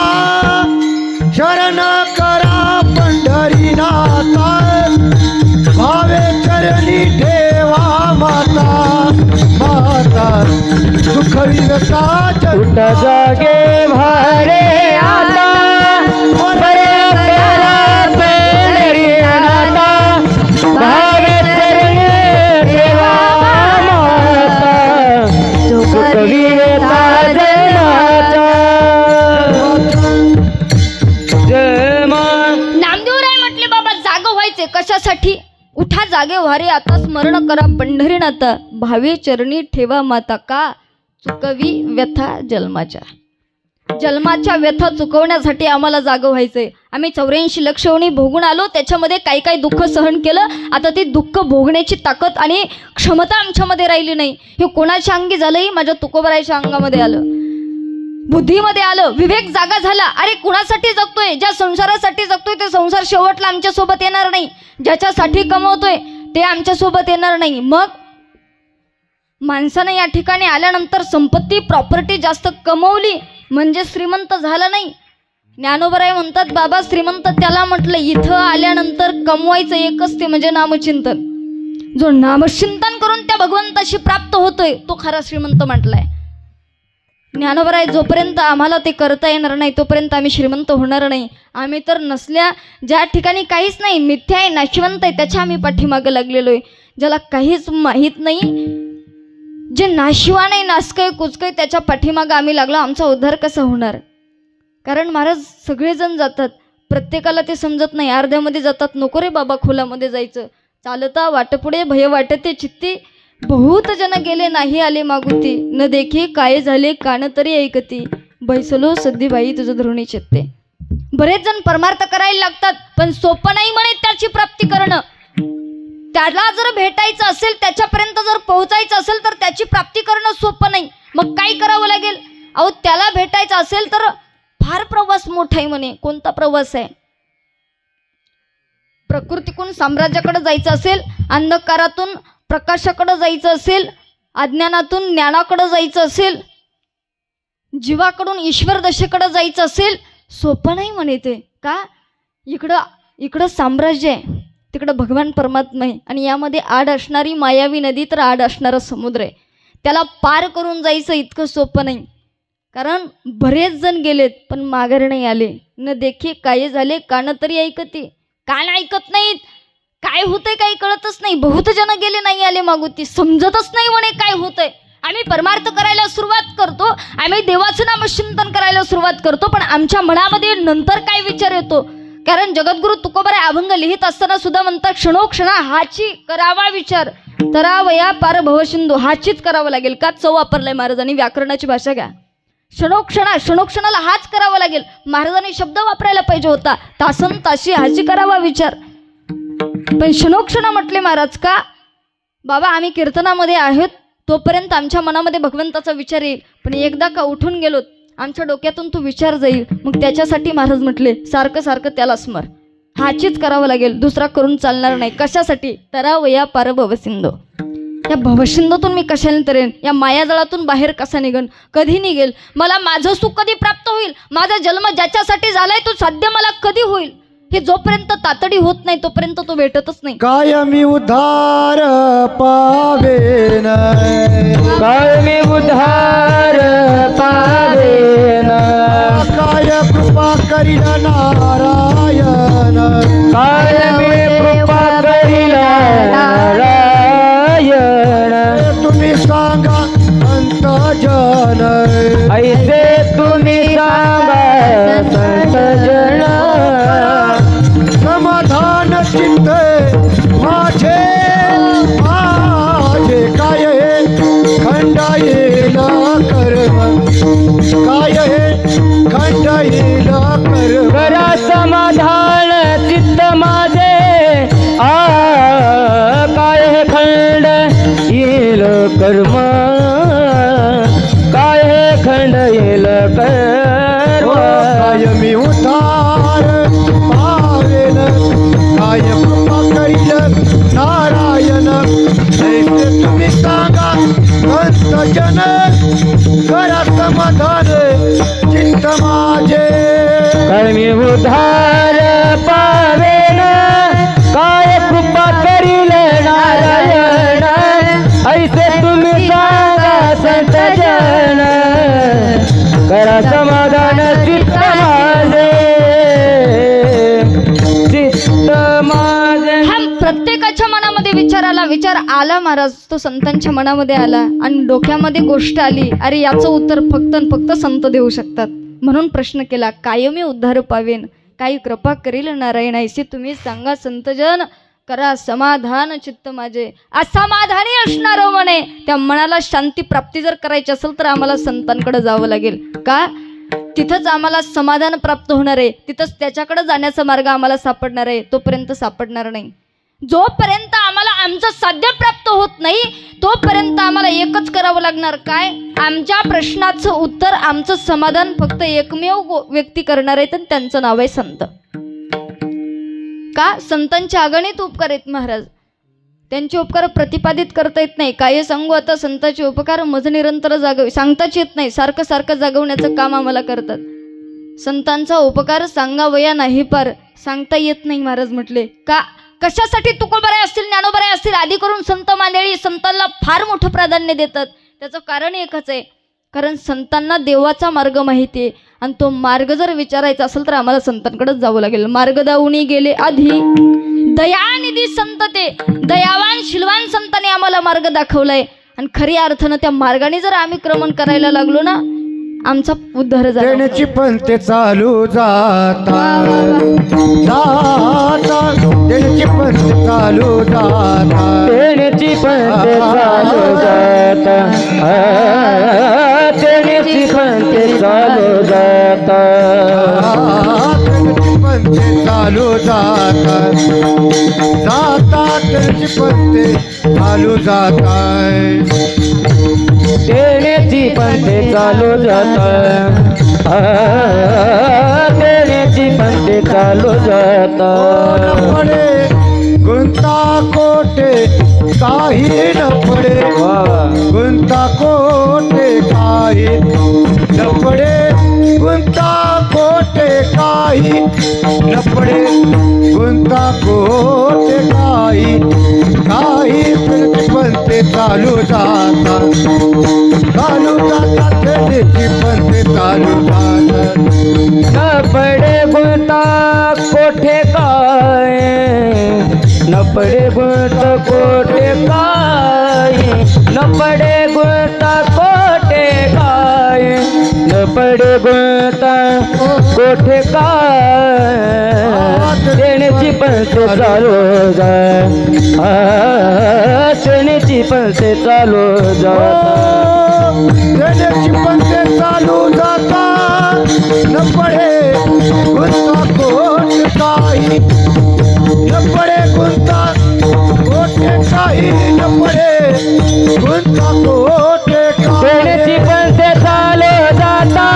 शरण करा पंढरीनाथा, भावे चरणी ठेवा माता. माता सुखविरता ओटा जागे वारे आता, कशासाठी? उठा जागे व्हारे आता, स्मरण करा पंढरीनाथा, भावे चरणी ठेवा माता. का? चुकवी व्यथा जन्माच्या. जन्माच्या व्यथा चुकवण्यासाठी आम्हाला जागं व्हायचंय. आम्ही 84 लक्षवणी भोगून आलो, त्याच्यामध्ये काही काही दुःख सहन केलं. आता ते दुःख भोगण्याची ताकद आणि क्षमता आमच्यामध्ये राहिली नाही. हे कोणाच्या अंगी झालंही? माझ्या तुकोबरायच्या अंगामध्ये आलं, बुद्धीमध्ये आलं, विवेक जागा झाला. अरे कुणासाठी जगतोय? ज्या संसारासाठी जगतोय ते संसार शेवटला आमच्यासोबत येणार नाही. ज्याच्यासाठी कमवतोय ते आमच्यासोबत येणार नाही. मग माणसानं या ठिकाणी आल्यानंतर संपत्ती प्रॉपर्टी जास्त कमवली म्हणजे श्रीमंत झाला नाही. ज्ञानोबराय म्हणतात, बाबा श्रीमंत त्याला म्हटलं इथं आल्यानंतर कमवायचं एकच ते म्हणजे नामचिंतन. जो नामचिंतन करून त्या भगवंताशी प्राप्त होतोय तो खरा श्रीमंत म्हटलाय. ज्ञानोबराय जोपर्यंत आम्हाला ते करता येणार नाही तोपर्यंत आम्ही श्रीमंत होणार नाही. आम्ही तर नसल्या ज्या ठिकाणी काहीच नाही, मिथ्या आहे, नाशिवंत आहे, त्याच्या आम्ही पाठीमागं लागलेलो आहे. ज्याला काहीच माहीत नाही, जे नाशिवान आहे, नासकय कुचकय, त्याच्या पाठीमागं आम्ही लागलो. आमचा उद्धार कसा होणार? कारण महाराज सगळेजण जातात, प्रत्येकाला ते समजत नाही. अर्ध्यामध्ये जातात, नको रे बाबा खोलामध्ये जायचं, चालता वाटपुढे भय वाटते चित्ती, बहुत जन गेले नाही आले मागुती, न देखी काय झाले कान तरी ऐकती, बैसलो सद्दीबाई तुझं धरुणी चित्ते. बरेच जण परमार्थ करायला लागतात, पण सोपं नाही म्हणे त्याची प्राप्ती करणं. त्याला जर भेटायचं असेल, त्याच्यापर्यंत जर पोहोचायचं असेल तर त्याची प्राप्ती करणं सोपं नाही. मग काय करावं लागेल? अहो त्याला भेटायचं असेल तर फार प्रवास मोठा आहे म्हणे. कोणता प्रवास आहे? प्रकृतीकडून साम्राज्याकडे जायचं असेल, अंधकारातून प्रकाशाकडे जायचं असेल, अज्ञानातून ज्ञानाकडे जायचं असेल, जीवाकडून ईश्वर दशेकडे जायचं असेल, सोपं नाही म्हणे ते. का? इकडं साम्राज्य आहे, तिकडं भगवान परमात्मा आहे, आणि यामध्ये आड असणारी मायावी नदी तर आड असणारा समुद्र आहे. त्याला पार करून जायचं इतकं सोपं नाही. कारण बरेच जण गेलेत पण माघार नाही आले. न देखी काय झाले कान तरी ऐकते. कान ऐकत नाहीत, काय होतंय काही कळतच नाही. बहुत जण गेले नाही आले मागुती, समजतच नाही म्हणे काय होतंय. आम्ही परमार्थ करायला सुरुवात करतो, आम्ही देवाचं नामचिंतन करायला सुरुवात करतो, पण आमच्या मनामध्ये नंतर काय विचार येतो? कारण जगद्गुरु तुकोबराय अभंग लिहित असताना सुद्धा म्हणतात, क्षणोक्षणा हाची करावा विचार, तरावया पार भवसिंधू. हाचीच करावं लागेल. का? चव वापरलाय महाराजांनी. व्याकरणाची भाषा घ्या. क्षणोक्षणाला हाच करावा लागेल. महाराजांनी शब्द वापरायला पाहिजे होता, तासन ताशी हाची करावा विचार. पण क्षणोक्षण म्हटले महाराज. का बाबा, आम्ही कीर्तनामध्ये आहोत तोपर्यंत आमच्या मनामध्ये भगवंताचा विचार येईल, पण एकदा का उठून गेलोत आमच्या डोक्यातून तो विचार जाईल. मग त्याच्यासाठी महाराज म्हटले सारखं सारखं त्याला स्मर, हाचीच करावं लागेल, दुसरा करून चालणार नाही. कशासाठी? तरावया पार भवसिंधो. या भवसिंधूतून मी कशाने तरेन, या मायाजळातून बाहेर कसा निघन, कधी निघेल, मला माझं सुख कधी प्राप्त होईल, माझा जन्म ज्याच्यासाठी झालाय तो साध्य मला कधी होईल, हे जोपर्यंत तातडी होत नाही तोपर्यंत तो भेटतच नाही. कायमी उद्धार पावेन, कायमी उद्धार पावेन, काय कृपा करील नारायण, कायमी कृपा करील नारायण. तुम्ही सांगा संत जन, ऐसे तुम्ही सांगा संत जन. समाधान चित्त माझे माझे, काय खंड येईल कर्म, काय खंड येईल कर्म. करा समाधान चित्त माझे, काय खंड येईल कर्म, काय खंड येईल कर्म. कायमी उद्धार पावेन, काय कृपा करील नारायण. ऐसे तुम्ही सांगा संत जन, करा समाधान चित्त माझे. कायमी उद्धार पावेन, काय कृपा करील नारायण. ऐसे तुम्ही सांगा संत जन, करा समाधान चित्त माझे, चित्त माझे. प्रत्येकाच्या मनामध्ये विचार आला महाराज, तो संतांच्या मनामध्ये आला आणि डोक्यामध्ये गोष्ट आली, अरे याचं उत्तर फक्त संत देऊ शकतात. म्हणून प्रश्न केला, कायमी उद्धार पावेन, काही कृपा करील नारायण. ऐसे तुम्ही सांगा संतजन, करा समाधान चित्त माझे. असमाधानी असणार म्हणे, त्या मनाला शांती प्राप्ती जर करायची असेल तर आम्हाला संतांकडे जावं लागेल. का? तिथंच आम्हाला समाधान प्राप्त होणार आहे, तिथंच त्याच्याकडे जाण्याचा मार्ग आम्हाला सापडणार आहे. तोपर्यंत सापडणार नाही. जोपर्यंत आम्हाला आमचं साध्य प्राप्त होत नाही तोपर्यंत आम्हाला एकच करावं लागणार. काय? आमच्या प्रश्नाचं उत्तर, आमचं समाधान फक्त एकमेव व्यक्ती करणार आहेत आणि त्यांचं नाव आहे संत. का? संतांचे अगणित उपकार आहेत महाराज, त्यांचे उपकार प्रतिपादित करता येत नाही. काय सांगू आता, संतांचे उपकार मज निरंतर सांगताच येत नाही, सारखं सारखं जागवण्याचं काम आम्हाला करतात. संतांचा उपकार सांगावया नाही पार, सांगता येत नाही महाराज म्हटले. का? कशासाठी? तुकोबाराय असतील, ज्ञानोबाराय असतील, आधी करून संत मंडळी संतांना फार मोठं प्राधान्य देतात. त्याचं कारण एकच आहे, कारण संतांना देवाचा मार्ग माहिती आहे आणि तो मार्ग जर विचारायचा असेल तर आम्हाला संतांकडेच जावं लागेल. मार्ग दाऊनी गेले आधी दयानिधी संत, ते दयावान शिलवान संतांनी आम्हाला मार्ग दाखवलाय आणि खऱ्या अर्थानं त्या मार्गाने जर आम्ही क्रमण करायला लागलो ना, आमचा उद्धार झाला. देण्याची पंथे चालू जाता जाता, देण्याची पंथे चालू जाता, देण्याची पंथे चालू जाता, देण्याची पंथे चालू जाता, देण्याची पंथे चालू जाता जाता, देण्याची पंथे चालू जाता, देण्याची पंथे चालू जाता, देण्याची पंथे चालू जाता. पडे गुंता कोटे काही न पडे, गुंता कोटे काही न पडे, गुंता कोटे काही न पडे, गुंता कोटे काही काही. पंथे चालू जाता चालू जाता, देण्याची पंथे चालू जाता. न पडे गुंता कोठे काय, न पडे गुंता कोठे काय, न पडे गुंता कोठे काय, न पडे गुंता कोठे काय. देण्याची पंथे चालू जाता, देण्याची पंथे चालू जाता, देण्याची पंथे चालू जाता. गुंता कोट काही न पडे गुंता कोटे काही न पडे गुंता कोटे पेण्याची पंथे चाले जाता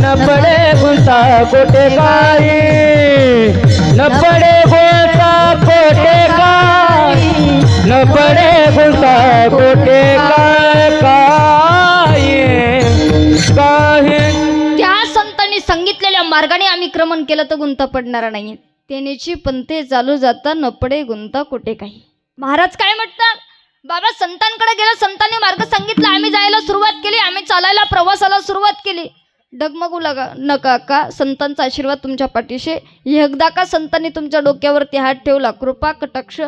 न पडे गुंता कोटे काही न पडे गुंता कोटे काही न पडे गुंता कोटे काही त्या संतांनी सांगितलेल्या मार्गाने आम्ही क्रमण केलं तर गुंता पडणार नाही. तेनेची पंथे चालू जाता न पडे गुंता कोटे काही. महाराज काय म्हणतात? बाबा संतांकडे गेला, संतांनी मार्ग सांगितला, आम्ही जायला सुरुवात केली, आम्ही चालायला प्रवासाला सुरुवात केली. डगमगू नका का, संतांचा आशीर्वाद तुमच्या पाठीशी. एकदा का संतांनी तुमच्या डोक्यावरती हात ठेवला, कृपा कटाक्ष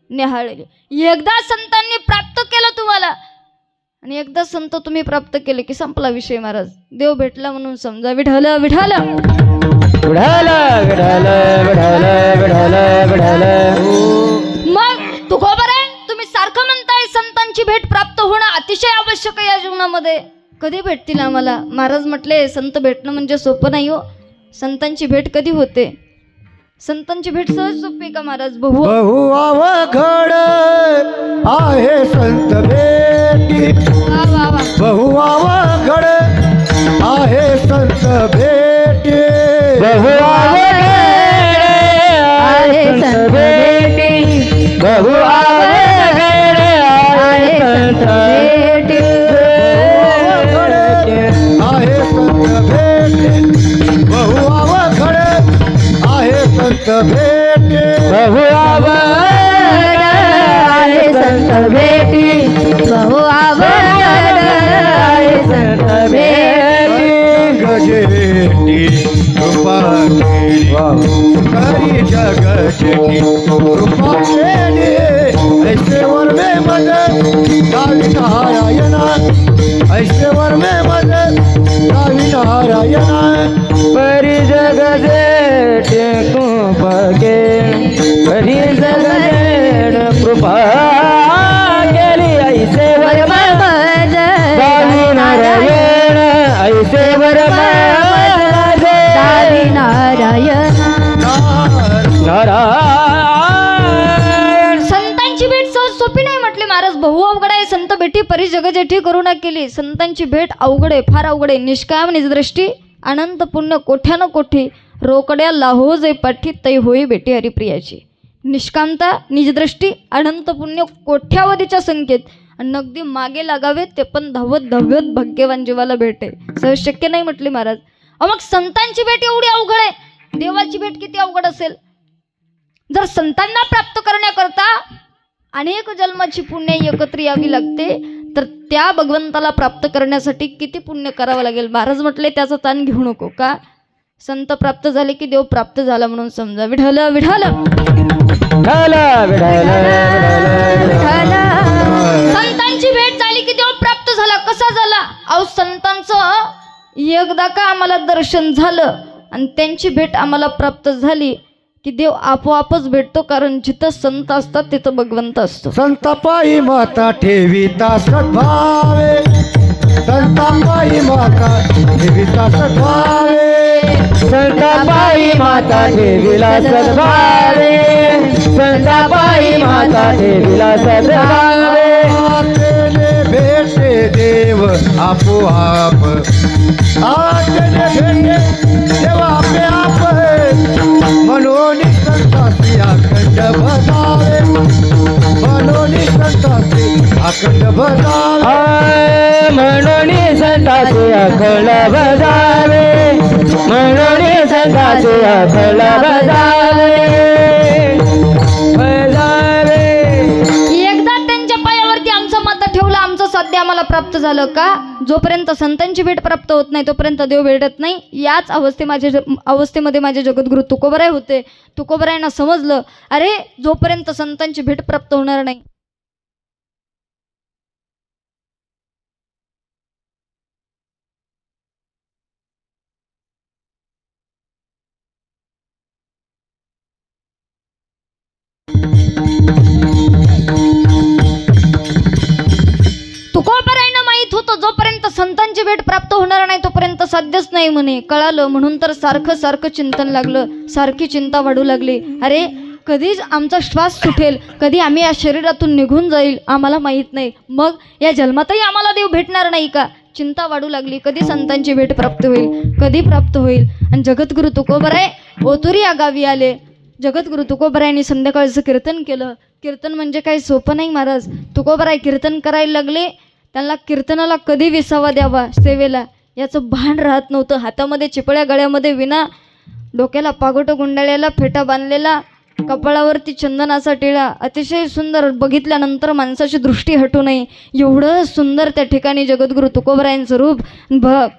निहाळले. एकदा संतांनी प्राप्त केलं तुम्हाला, आणि एकदा संत तुम्ही प्राप्त केले की संपला विषय महाराज. देव भेटला म्हणून समजा. विठाल विठाल विठाल विठाल विठाल विठाल विठाल. मग तू खबर आहे, तुम्ही सारखं म्हणताय संतांची भेट प्राप्त होणं अतिशय आवश्यक आहे या जीवनामध्ये. कधी भेटतील आम्हाला? महाराज म्हटले संत भेटणं म्हणजे सोपं नाही हो. संतांची भेट कधी होते? संतांची भेट सहज सोपी आहे का महाराज? बहु अवघड आहे संत भेटी. वा वा वा. बहु अवघड आहे संत भेटी. बहु आवडे आहे संत भेटी. बहु आवडे आहे संत भेटी. आहे संत भेटी. बहु अवघड आहे संत भेटी. बहु आवड आहे संत भेटी. बहु आवड आहे संत भेटी. गजेटी कृपा केली करी जगजेटी कृपा केली ऐश्वर में मदद गावी नारायणा. ऐश्वर में मदद गावी नारायणा. परी जग जेठे कृपा परी जग जेठ कृपा केली ऐसे वर गावी नारायण. ऐसे वर नारायण. नारायण. संतांची भेट सहज सोपी नाही म्हटले महाराज. बहु अवघड आहे संत भेटी परी जगजेठी करुणा केली. संतांची भेट अवघड आहे, फार अवघड आहे. निष्काम निजदृष्टी अनंत पुण्य कोठ्यानं कोठी रोकड्या लाहो जे पाठी तै होई भेटी हरिप्रियाची. निष्कामता निजदृष्टी अनंत पुण्य कोठ्यावधीच्या संकेत आणि अगदी मागे लागावे ते पण धावत धावत भाग्यवान जीवाला भेटे. सहज शक्य नाही म्हटले महाराज. मग संतांची भेट एवढी अवघड आहे, देवाची भेट किती अवघड असेल? जर संतांना प्राप्त करण्याकरता अनेक जन्माची पुण्य एकत्र यावी लागते, तर त्या भगवंताला प्राप्त करण्यासाठी किती पुण्य करावं लागेल? महाराज म्हटले त्याचा ताण घेऊ नको का. संत प्राप्त झाले की देव प्राप्त झाला म्हणून समजा. विठाल विठाल संतांची भेट झाली की देव प्राप्त झाला. कसा झाला? अहो संतांचं एकदा का आम्हाला दर्शन झालं आणि त्यांची भेट आम्हाला प्राप्त झाली की देव आपोआपच भेटतो. कारण जिथं संत असतात तिथं भगवंत असतो. संतापायी माता ठेविता सद्भावे. संतापायी माता ठेविता सद्भावे. संताबाई माता देवीला सद्भावे. संताबाई माता देवीला सद्भावे. आतेने भेटे देव आपोआप. आतेने भेटे देव आपे आप. मनोनी संतासी अखंड भजावे. मनोनी संतासी अखंड भजावे. म्हणून संताचे अखंड भजावे. म्हणून संताचे अखंड भजावे. भजावे. एकदा त्यांच्या पायावरती आमचं माता ठेवलं, आमचं सध्या आम्हाला प्राप्त झालं का? जोपर्यंत संतांची भेट प्राप्त होत नाही तोपर्यंत देव भेटत नाही. याच अवस्थेमध्ये माझे जगद्गुरु तुकोबराय होते. तुकोबरायांना समजलं, अरे जोपर्यंत संतांची भेट प्राप्त होणार नाही तुकोबरायांना माहित होतं जोपर्यंत संतांची भेट प्राप्त होणार नाही तोपर्यंत जोपर्यंत साध्यच नाही म्हणे. कळालं म्हणून तर सारखं सारखं चिंतन लागलं, सारखी चिंता वाढू लागली. अरे कधीच आमचा श्वास सुटेल, कधी आम्ही या शरीरातून निघून जाईल आम्हाला माहीत नाही. मग या जन्मातही आम्हाला देव भेटणार नाही का? चिंता वाढू लागली. कधी संतांची भेट प्राप्त होईल, कधी प्राप्त होईल. आणि जगद्गुरु तुकोबराय ओतुरी या गावी आले. जगद्गुरु तुकोबरायांनी संध्याकाळचं कीर्तन केलं. कीर्तन म्हणजे काही सोपं नाही महाराज. तुकोबराय कीर्तन करायला लागले. त्यांना कीर्तनाला कधी विसावा द्यावा सेवेला याचं भान राहत नव्हतं. हातामध्ये चिपळ्या, गळ्यामध्ये विना, डोक्याला पागोटं गुंडाळ्याला फेटा बांधलेला, कपाळावरती चंदनाचा टिळा. अतिशय सुंदर, बघितल्यानंतर माणसाची दृष्टी हटू नये एवढं सुंदर त्या ठिकाणी जगद्गुरु तुकोबरायांचं रूप.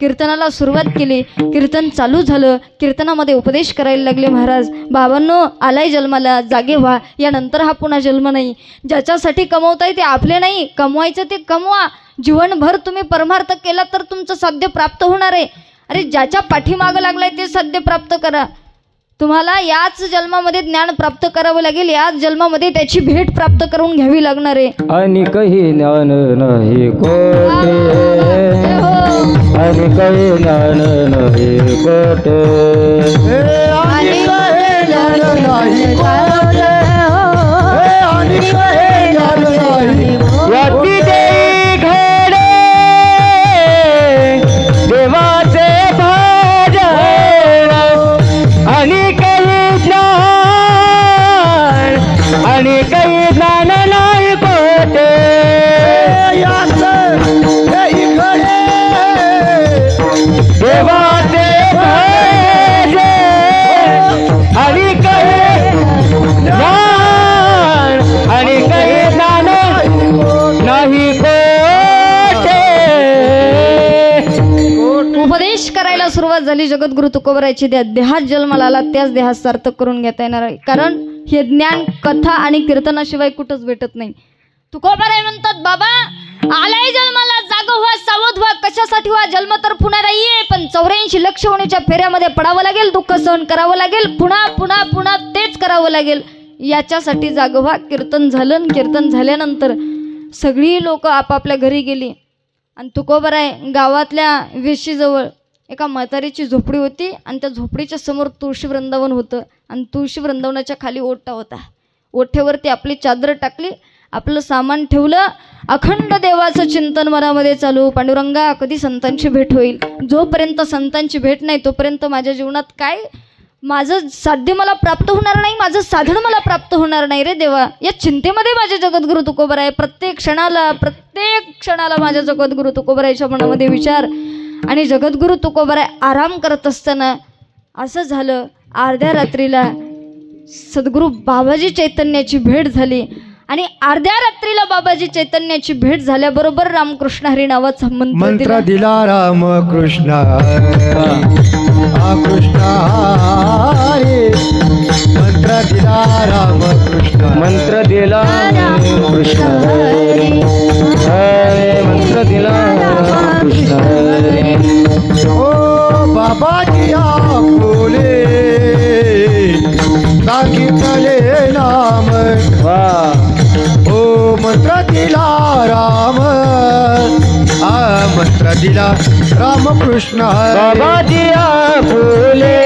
कीर्तनाला सुरुवात केली. कीर्तन चालू झालं. कीर्तनामध्ये उपदेश करायला लागले महाराज. बाबांनो, आलाय जन्माला, जागे व्हा. यानंतर हा पुन्हा जन्म नाही. ज्याच्यासाठी कमवताय ते आपले नाही, कमवायचं ते कमवा. जीवनभर तुम्ही परमार्थ केला तर तुमचं साध्य प्राप्त होणार आहे. अरे ज्याच्या पाठीमागं लागलाय ते साध्य प्राप्त करा. तुम्हाला याच जन्मामध्ये ज्ञान प्राप्त करावं लागेल. याच जन्मामध्ये त्याची भेट प्राप्त करून घ्यावी लागणार आहे. आणि काही ज्ञान नाही कोटे, आणि काही ज्ञान नाही कोटे, आणि कहे ज्ञान नाही कोटे, आणि कहे ज्ञान नाही याती देई घडे देवाचे भजन, आणि काही ज्ञान, आणि काही ज्ञान नाही कोटे. देवाचे भजन, आणि काही ज्ञान, आणि काही ज्ञान नाही कोटे. उपदेश करायला सुरुवात झाली जगद्गुरु तुकोबरायची. त्या देहात जन्माला आला त्याच देहात सार्थक करून घेता येणार आहे. कारण हे ज्ञान कथा आणि कीर्तनाशिवाय कुठंच भेटत नाही. तुकोबराय म्हणतात, बाबा आलाय जन्माला, जाग व्हा, सावध व्हा. कशासाठी व्हा? जन्म तर पुन्हा नाहीये, पण 84 लक्ष होण्याच्या फेऱ्यामध्ये पडावं लागेल, दुःख सहन करावं लागेल, पुन्हा पुन्हा पुन्हा तेच करावं लागेल. याच्यासाठी जाग व्हा. कीर्तन झालं. कीर्तन झाल्यानंतर सगळी लोक आपापल्या घरी गेली. आणि तुकोबराय गावातल्या वेशीजवळ एका म्हातारीची झोपडी होती. आणि त्या झोपडीच्या समोर तुळशी वृंदावन होतं. आणि तुळशी वृंदावनाच्या खाली ओटा होता. ओठ्यावरती आपली चादर टाकली, आपलं सामान ठेवलं. अखंड देवाचं चिंतन मनामध्ये चालू. पांडुरंगा, कधी संतांची भेट होईल? जोपर्यंत संतांची भेट नाही तोपर्यंत माझ्या जीवनात काय, माझं साध्य मला प्राप्त होणार नाही, माझं साधन मला प्राप्त होणार नाही रे देवा. या चिंतेमध्ये माझे जगद्गुरु तुकोबराय. प्रत्येक क्षणाला माझ्या जगद्गुरु तुकोबरायच्या मनामध्ये विचार. आणि जगद्गुरु तुकोबराय आराम करत असताना असं झालं, अर्ध्या रात्रीला सद्गुरू बाबाजी चैतन्याची भेट झाली. आणि अर्ध्या रात्रीला बाबाजी चैतन्याची भेट झाल्याबरोबर रामकृष्ण हरी नावाचा मंत्र दिला. रामकृष्ण कृष्ण हरी, मंत्र दिला रामकृष्ण, मंत्र दिला कृष्ण हरी, मंत्र दिला कृष्ण हरी. ओ बाबाजी आपुले सांगितले नाम, ओ मंत्र दिला राम, मंत्र दिला रामकृष्ण हरी. बाबाजी फुले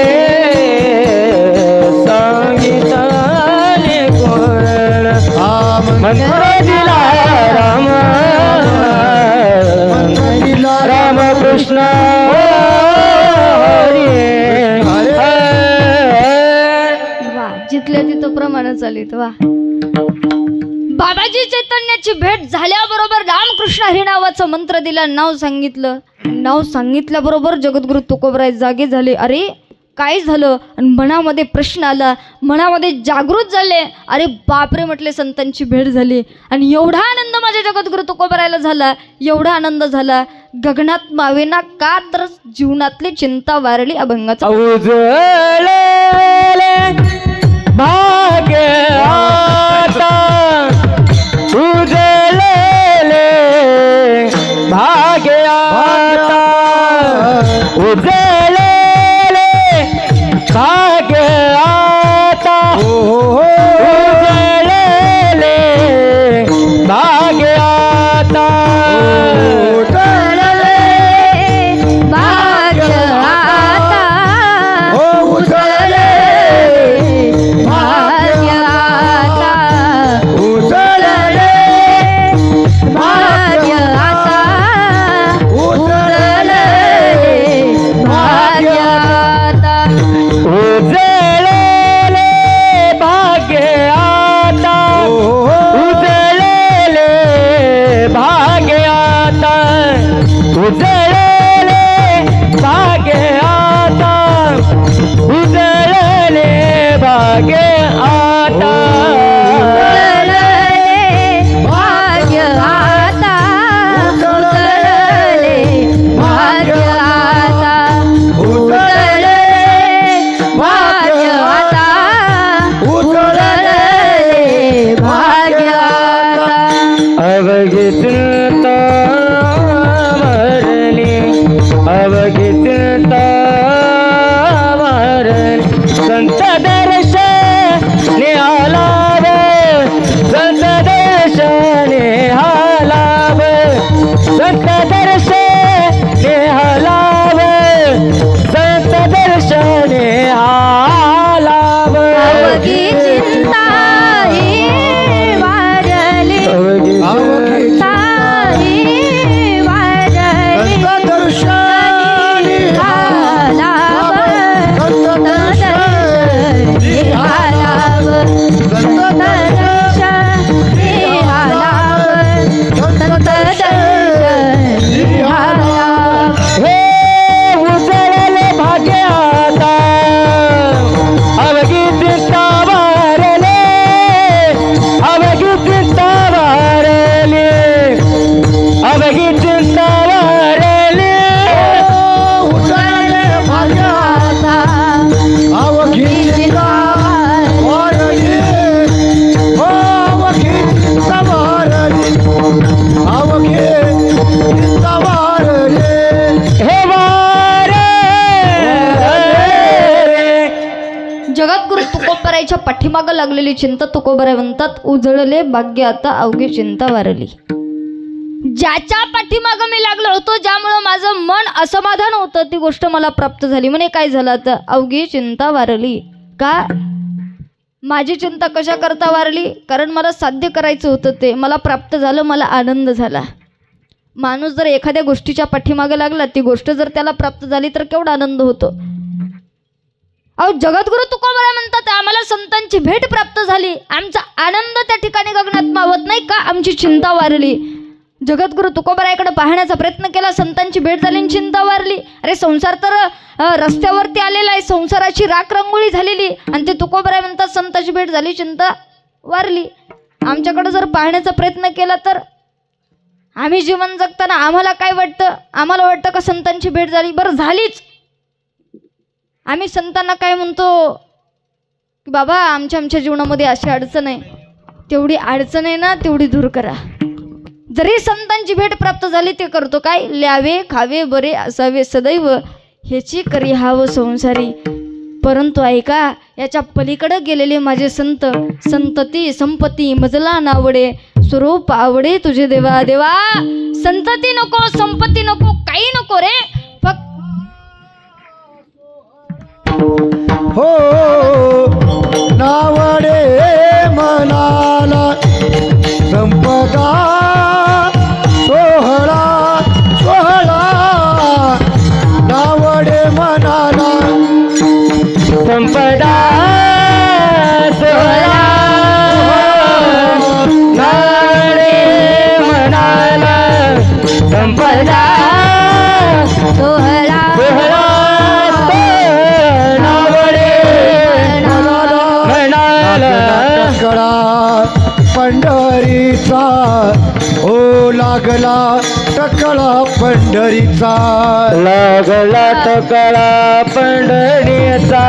सांगितले कोण, मंत्र दिला राम, मंत्र दिला रामकृष्ण हरी. वा, जिथल्या तिथं प्रमाण चालित. वा, बाबाजी चैतन्याची भेट झाल्याबरोबर रामकृष्ण हरी नावाचं मंत्र दिला. नाव सांगितलं. नाव सांगितल्याबरोबर जगद्गुरु तुकोबराय जागे झाले. अरे काय झालं? आणि मनामध्ये प्रश्न आला, मनामध्ये जागृत झाले. अरे बापरे म्हटले, संतांची भेट झाली. आणि एवढा आनंद माझ्या जगद्गुरु तुकोबरायला झाला, एवढा आनंद झाला गगनात मावेना. का तर जीवनातली चिंता वारली अभंगाचा. उजळले भाग्य आता, उजळले भाग्य आता, उजळले भाग्य आता, उजळले भाग्य आता, भाग्य संत दर्शने आलाव संत दर्शने आलाव संत दर्शने आलाव संत दर्शने आलाव अवघी चिंता ही वारली चिंता ही वारली संत दर्शनी आलाव संत दर्शनी आलाव संत दर्शनी आलाव संत दर्शनी आलाव हे उजळले भाग्याता अवघी चिंता वारले अवघी चिंता वारले अवघी चिंता वारले उजळले भाग्याता अवघी चिंता वारली हो अवघी चिंता वारली अवघी चिंता वारली हे वारे जगद्गुरु तुकोबरायच्या पाठीमागं लागलेली चिंता तुकोबराय म्हणतात उजळले भाग्य आता अवघी चिंता वारली. ज्याच्या पाठीमागं मी लागलो होतो ज्यामुळं माझं मन असमाधान होतं ती गोष्ट मला प्राप्त झाली. म्हणे काय झालं आता अवघी चिंता वारली. का माझी चिंता कशा करता वारली? कारण मला साध्य करायचं होतं ते मला प्राप्त झालं मला आनंद झाला. माणूस जर एखाद्या गोष्टीच्या पाठीमागे लागला ती गोष्ट जर त्याला प्राप्त झाली तर केवढा आनंद होतो. अहो जगद्गुरु तुकोबराय म्हणतात आम्हाला संतांची भेट प्राप्त झाली आमचा आनंद त्या ठिकाणी गगनात मावत नाही का आमची चिंता वारली. जगद्गुरु तुकोबरायकडे पाहण्याचा प्रयत्न केला संतांची भेट झाली आणि चिंता वारली. अरे संसार तर रस्त्यावरती आलेला आहे संसाराची राख रंगोळी झालेली आणि ते तुकोबराय म्हणतात संतांची भेट झाली चिंता वारली. आमच्याकडे जर पाहण्याचा प्रयत्न केला तर आम्ही जीवन जगताना आम्हाला काय वाटतं आम्हाला वाटतं का संतांची भेट झाली बरं झालीच. आम्ही संतांना काय म्हणतो की बाबा आमच्या जीवनामध्ये अशी अडचण आहे तेवढी अडचण आहे ना तेवढी दूर करा. जरी संतांची भेट प्राप्त झाली ते करतो काय ल्यावे खावे बरे असावे सदैव ह्याची करी हाव संसारी. परंतु ऐका याच्या पलीकडे गेलेले माझे संत संतती संपत्ती मजला नावडे स्वरूप आवडे तुझे देवा देवा. संतती नको संपत्ती नको काही नको रे फक्त हो नावडे मनाला संपदा सोहळा सोहळा नावडे मनाला संपदा सोहळा नावडे मनाला संपदा सोहळा सोहळा नावडे मनाला टकळा पंढरीचा ओ लागला टकळा पंढरीचा लागला टकळा पंढरीचा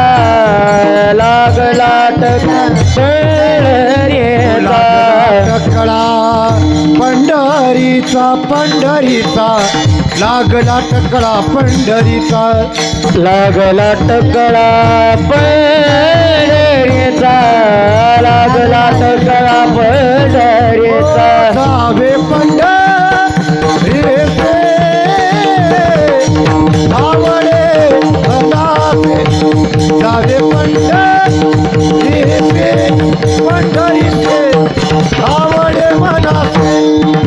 लागला पंढरीचा टकळा पंढरीचा पंढरीचा लागला टकळा पंढरीचा लागला टकळा पंढरीचा लागला टकळा पंढरीचा जावे पंढरीचे आवडे अनाथे जावे पंढरीचे पंढरीचे आवडे मनाचे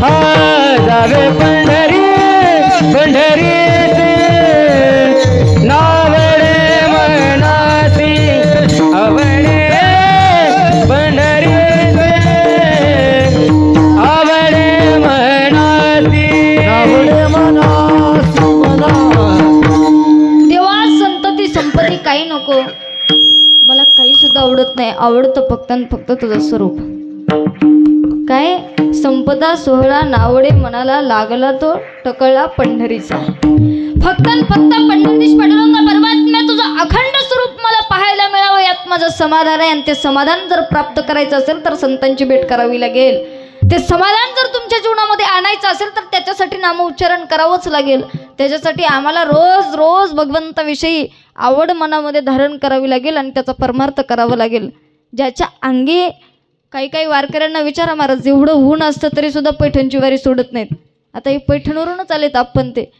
हा जावे पंढरी पंढरीचे नावडे मनासी आवडे पंढरीचे आवडे मनासी आवडे मनासी मना देवा संतती संपत्ती काही नको मला काही सुद्धा आवडत नाही आवडतं फक्त आणि फक्त तुझं स्वरूप. काय संपदा सोहळा नावडे मनाला लागला तो टकळा पंढरीचा. फक्त आणि फक्त पंढरीश पांडुरंगा परमात्म्या तुझं अखंड स्वरूप मला पाहायला मिळावं यात माझं समाधान आहे. आणि ते समाधान जर प्राप्त करायचं असेल तर संतांची भेट करावी लागेल. ते समाधान जर तुमच्या जीवनामध्ये आणायचं असेल तर त्याच्यासाठी नामोच्चारण करावंच लागेल. त्याच्यासाठी आम्हाला रोज रोज भगवंताविषयी आवड मनामध्ये धारण करावी लागेल आणि त्याचा परमार्थ करावा लागेल. ज्याच्या अंगी काही वारकऱ्यांना विचारा महाराज, एवढं ऊन असतं तरी सुद्धा पैठणची वारी सोडत नाहीत. आता हे पैठणवरूनच आलेत आपण. ते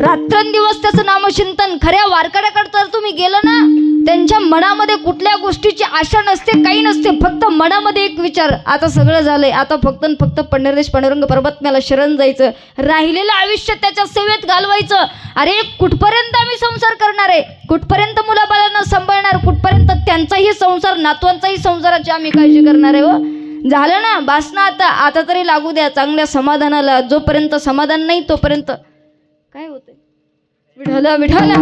रात्रंदिवस त्याचं नामचिंतन. खऱ्या वारकऱ्याकडे तर तुम्ही गेलं ना, त्यांच्या मनामध्ये कुठल्या गोष्टीची आशा नसते, काही नसते. फक्त मनामध्ये एक विचार, आता सगळं झालंय, आता फक्त पंढरदेश पांडुरंग परमात्म्याला शरण जायचं, राहिलेलं आयुष्य त्याच्या सेवेत घालवायचं. अरे कुठपर्यंत आम्ही संसार करणार आहे, कुठपर्यंत मुलाबाळांना सांभाळणार, कुठपर्यंत त्यांचाही संसार, नातवांचाही संसाराची आम्ही काळजी करणार आहे. हो झालं ना, बास ना, आता तरी लागू द्या चांगल्या समाधानाला. जोपर्यंत समाधान नाही तोपर्यंत काय होतंय. विठाला विठाला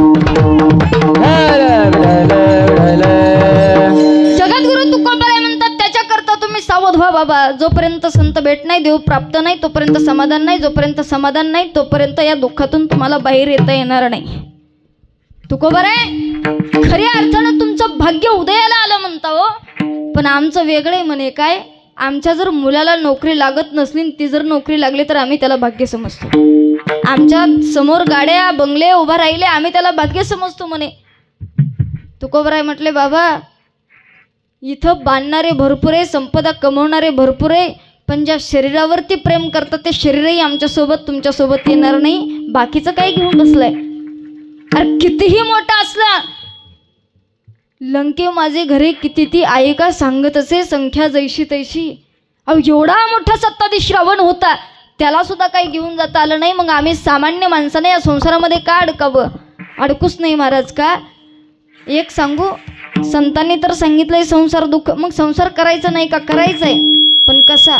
जगद्गुरु तुकोबाराय म्हणतात, त्याच्याकरता तुम्ही सावध व्हा बाबा. जोपर्यंत संत भेट नाही, देव प्राप्त नाही, तोपर्यंत समाधान नाही. जोपर्यंत समाधान नाही तोपर्यंत या दुःखातून तुम्हाला बाहेर येता येणार नाही. तुकोबाराय खऱ्या अर्थानं तुमचं भाग्य उदयाला आलं म्हणता हो, पण आमचं वेगळं म्हणे. काय, आमच्या जर मुलाला नोकरी लागत नसली, ती जर नोकरी लागली तर आम्ही त्याला भाग्य समजतो. आमच्या समोर गाड्या बंगले उभा राहिले, आम्ही त्याला भाग्य समजतो म्हणे. तुकोबाराय म्हटले, बाबा इथं बांधणारे भरपूर आहे, संपदा कमवणारे भरपूर आहे, पण ज्या शरीरावरती प्रेम करतात ते शरीरही आमच्यासोबत तुमच्यासोबत येणार नाही. बाकीचं काय घेऊन बसलाय. अरे कितीही मोठा असला, लंके माझे घरे किती ती आहे का सांगत असे, संख्या जैशी तैशी. अहो एवढा मोठा सत्ताधीश रावण होता, त्याला सुद्धा काही घेऊन जाता आलं नाही. मग आम्ही सामान्य माणसाने या संसारामध्ये का अडकावं. अडकूच नाही महाराज. का एक सांगू, संतांनी तर सांगितलंय संसार दुःख, मग संसार करायचा नाही का, करायचाय, पण कसा.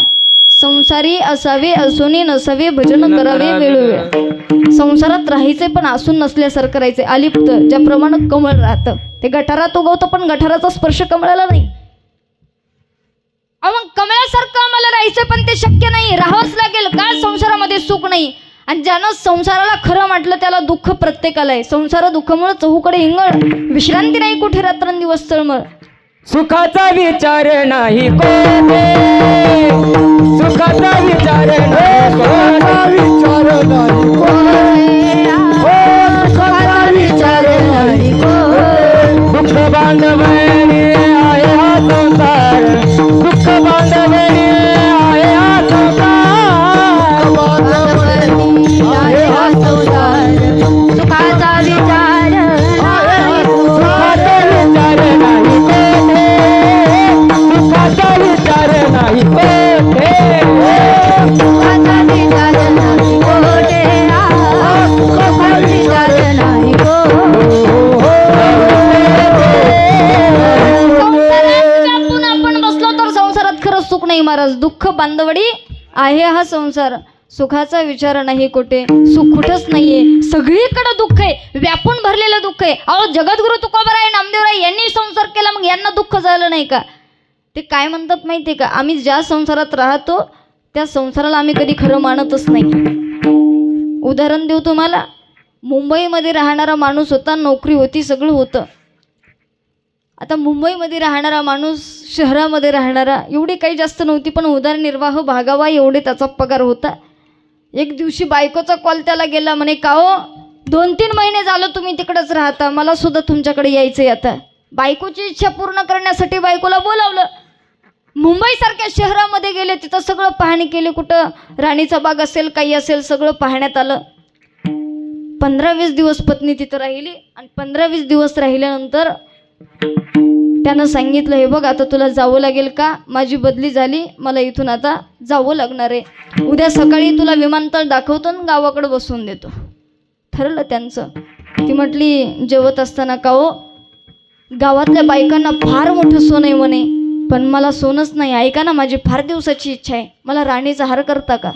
संसारी असावे असोनी नसावे, भजन करावे वेळोवेळ. संसारात राहायचंय पण असून नसल्यासारखं करायचंय, अलिप्त, ज्याप्रमाणे कमळ राहतं. ते गटारात उगवतं पण गटाराचा स्पर्श कमळाला नाही. मग कमळासारखं आम्हाला राहायचं पण ते शक्य नाही, राहावंच लागेल. का, संसारामध्ये सुख नाही. आणि ज्यानं संसाराला खरं म्हटलं त्याला दुःख प्रत्येकाला आहे. संसार दुःखामुळे चहूकडे इंगळ, विश्रांती नाही कुठे, रात्रंदिवस तळमळ. सुखाचा विचार नाही कोठे, सुखाचा विचार नाही कोठे, विचार नाही सुखाचा विचार नाही दुःख बांधवणी आहे हा संसार, दुःख बांधवणी आहे हा संसार, आहे हा संसार. सुखाचा विचार नाही, सुखाचा विचार नाही कोठे, सुखाचा विचार नाही कोठे, सुखाचा विचार नाही कोठे, सुखाचा विचार नाही आपण बसलो तर संसारात खरंच सुख नाही महाराज. दुःख बांधवडी आहे हा संसार, सुखाचा विचार नाही कोठे. सुख कुठंच नाहीये, सगळीकडे दुःख आहे, व्यापून भरलेलं दुःख आहे. अहो जगद्गुरु तुकोबाराय नामदेवराय यांनी संसार केला, मग यांना दुःख झालं नाही का. ते काय म्हणतात माहितीये का, आम्ही ज्या संसारात राहतो त्या संसाराला आम्ही कधी खरं मानतच नाही. उदाहरण देऊ तुम्हाला. मुंबईमध्ये राहणारा माणूस होता, नोकरी होती, सगळं होतं. आता मुंबईमध्ये राहणारा माणूस, शहरामध्ये राहणारा, एवढी काही जास्त नव्हती पण उदरनिर्वाह भागावा एवढे त्याचा पगार होता. एक दिवशी बायकोचा कॉल त्याला गेला, म्हणे का हो 2-3 महिने झालं तुम्ही तिकडंच राहता, मला सुद्धा तुमच्याकडे यायचंय. आता बायकोची इच्छा पूर्ण करण्यासाठी बायकोला बोलावलं. मुंबईसारख्या शहरामध्ये गेले, तिथं सगळं पाहणी केली, कुठं राणीचा बाग असेल काही असेल सगळं पाहण्यात आलं. 15-20 दिवस पत्नी तिथं राहिली आणि 15-20 दिवस राहिल्यानंतर त्यानं सांगितलं, हे बघ आता तुला जावं लागेल का, माझी बदली झाली, मला इथून आता जावं लागणार आहे, उद्या सकाळी तुला विमानतळ दाखवतो आणि गावाकडे बसवून देतो. ठरलं त्यांचं. ती म्हटली जेवत असताना, का हो गावातल्या बायकांना फार मोठं सोनं आहे म्हणे, पण मला सोनंच नाही, ऐका ना माझी फार दिवसाची इच्छा आहे, मला राणीचा हार करता का.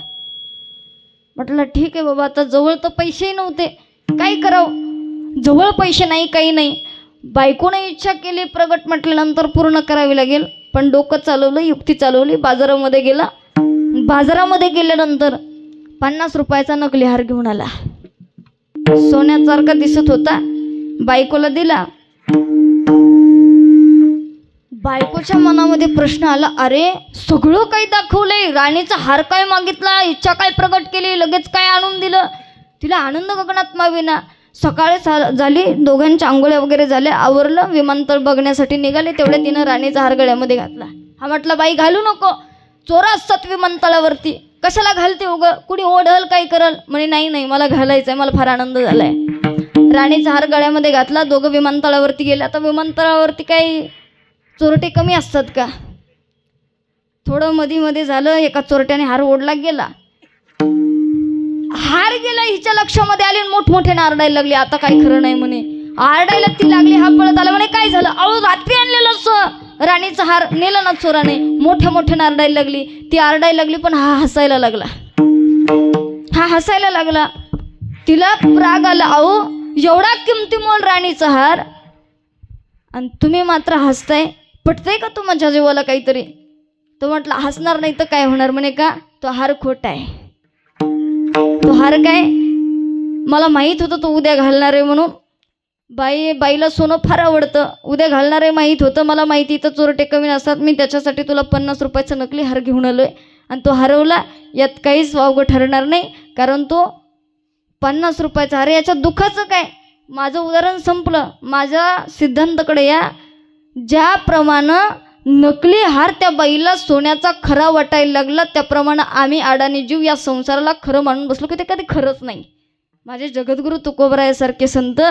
म्हटलं ठीक आहे बाबा. आता जवळ तर पैसेही नव्हते, काय करावं, जवळ पैसे नाही काही नाही. बायकोने इच्छा केली प्रगट म्हटल्यानंतर पूर्ण करावी लागेल. पण डोकं चालवलं, युक्ती चालवली, बाजारामध्ये गेला. बाजारामध्ये गेल्यानंतर 50 रुपयाचा नकली हार घेऊन आला, सोन्यासारखा दिसत होता. बायकोला दिला. बायकोच्या मनामध्ये प्रश्न आला, अरे सगळं काही दाखवलंय, राणीचा हार काय मागितला, इच्छा काय प्रगट केली, लगेच काय आणून दिलं. तिला आनंद गगनात मावेना. सकाळी झाली, दोघांच्या आंघोळ्या वगैरे झाल्या, आवरलं, विमानतळ बघण्यासाठी निघाले. तेवढ्या तिनं राणीचा हार गळ्यामध्ये घातला. हा म्हटलं बाई घालू नको, चोरा असतात विमानतळावरती, कशाला घालते उगं, कुणी ओढल काही करल. म्हणे नाही नाही मला घालायचं आहे, मला फार आनंद झाला आहे. राणीचा हार गळ्यामध्ये घातला. दोघं विमानतळावरती गेले. आता विमानतळावरती काही चोरटे कमी असतात का? थोडं मध्ये झालं, एका चोरट्याने हार ओढला गेला. हार गेला हिच्या लक्षामध्ये आली, मोठमोठे आरडायला लागली. आता काही खरं नाही म्हणे. आरडायला ती लागली. हा पळत आला. म्हणे काय झालं? अहो रात्री आणलेलं राणीचा हार नेलं ना चोराने. मोठ्या आरडायला लागली. ती आरडायला लागली, पण हा हसायला लागला. तिला राग आला. अहो एवढा किमतीमोल राणीचा हार आणि तुम्ही मात्र हसताय, पटतंय का तू माझ्या जीवाला काहीतरी? तो म्हटलं हसणार नाही तर काय होणार. म्हणे का तो हार खोटा आहे. तो हार काय, मला माहीत होतं तो उद्या घालणार आहे म्हणून. बाईला सोनं फार आवडतं. उद्या घालणार आहे माहीत होतं, मला माहिती तर चोरटे कमी नसतात. मी त्याच्यासाठी तुला 50 रुपयाचा नकली हार घेऊन आलोय आणि तो हरवला. यात काहीच वावगं ठरणार नाही, कारण तो 50 रुपयाचा हार. याच्यात दुःखाचं काय? माझं उदाहरण संपलं. माझ्या सिद्धांताकडे या. ज्याप्रमाणे नकली हार त्या बाईला सोन्याचा खरा वाटायला लागला, त्याप्रमाणे आम्ही अडाणी जीव या संसाराला खरं मानून बसलो की ते कधी खरंच नाही. माझे जगद्गुरु तुकोबरायासारखे संत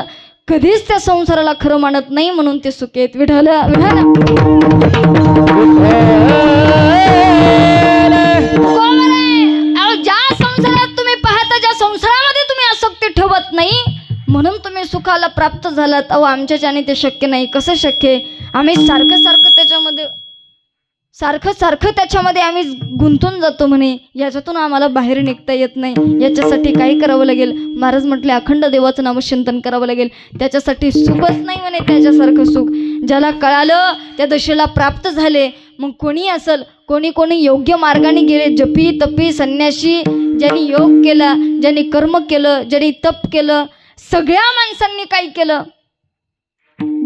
कधीच त्या संसाराला खरं मानत नाही, म्हणून ते सुखेत. विठ्ठल ज्या संसारात तुम्ही पाहता, ज्या संसारामध्ये तुम्ही आसक्ती ठेवत नाही, म्हणून तुम्ही सुखाला प्राप्त झालात. अहो आमच्याच्याने ते शक्य नाही. कसं शक्य आहे? आम्ही सारखं त्याच्यामध्ये आम्ही गुंतून जातो म्हणे. याच्यातून आम्हाला बाहेर निघता येत नाही. याच्यासाठी काय करावं लागेल? महाराज म्हटले अखंड देवाचं नामचिंतन करावं लागेल. त्याच्यासाठी सुखच नाही म्हणे त्याच्यासारखं सुख. ज्याला कळालं त्या दशेला प्राप्त झाले. मग कोणी असल, कोणी योग्य मार्गाने गेले, जपी तपी संन्यासी, ज्यांनी योग केला, ज्यांनी कर्म केलं, ज्यांनी तप केलं, सगळ्या माणसांनी काय केलं?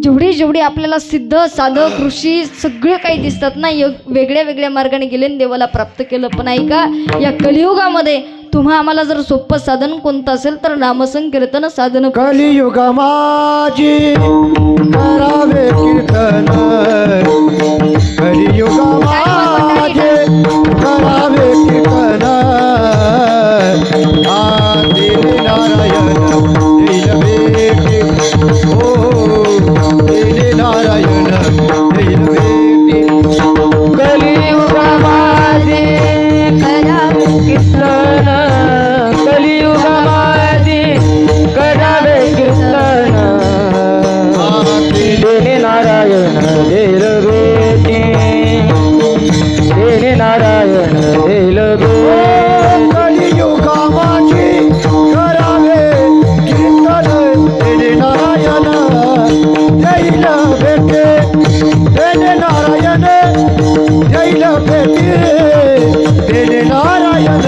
जेवढी आपल्याला सिद्ध साधक ऋषी सगळे काही दिसतात ना, वेगळ्या मार्गाने गेले आणि देवाला प्राप्त केलं. पण ऐका, या कलियुगामध्ये तुम्हा आम्हाला जर सोपं साधन कोणतं असेल तर नामसंकीर्तन साधन. कलियुगा माझी करावे कीर्तन, कलियुगा माझे करावे कीर्तन. आदिने नारायण देईल भेटी, देईल नारायण देईल भेटी. कलियुगा माझे करावे कीर्तन, कलियुगा माझे करावे कीर्तन. देणे नारायण देईल भेटी, देणे नारायण देईल भेटी. कलियुगा माझे करावे कीर्तन, देणे नारायण देईल भेटी, देणे नारायण देईल भेटी, देणे नारायण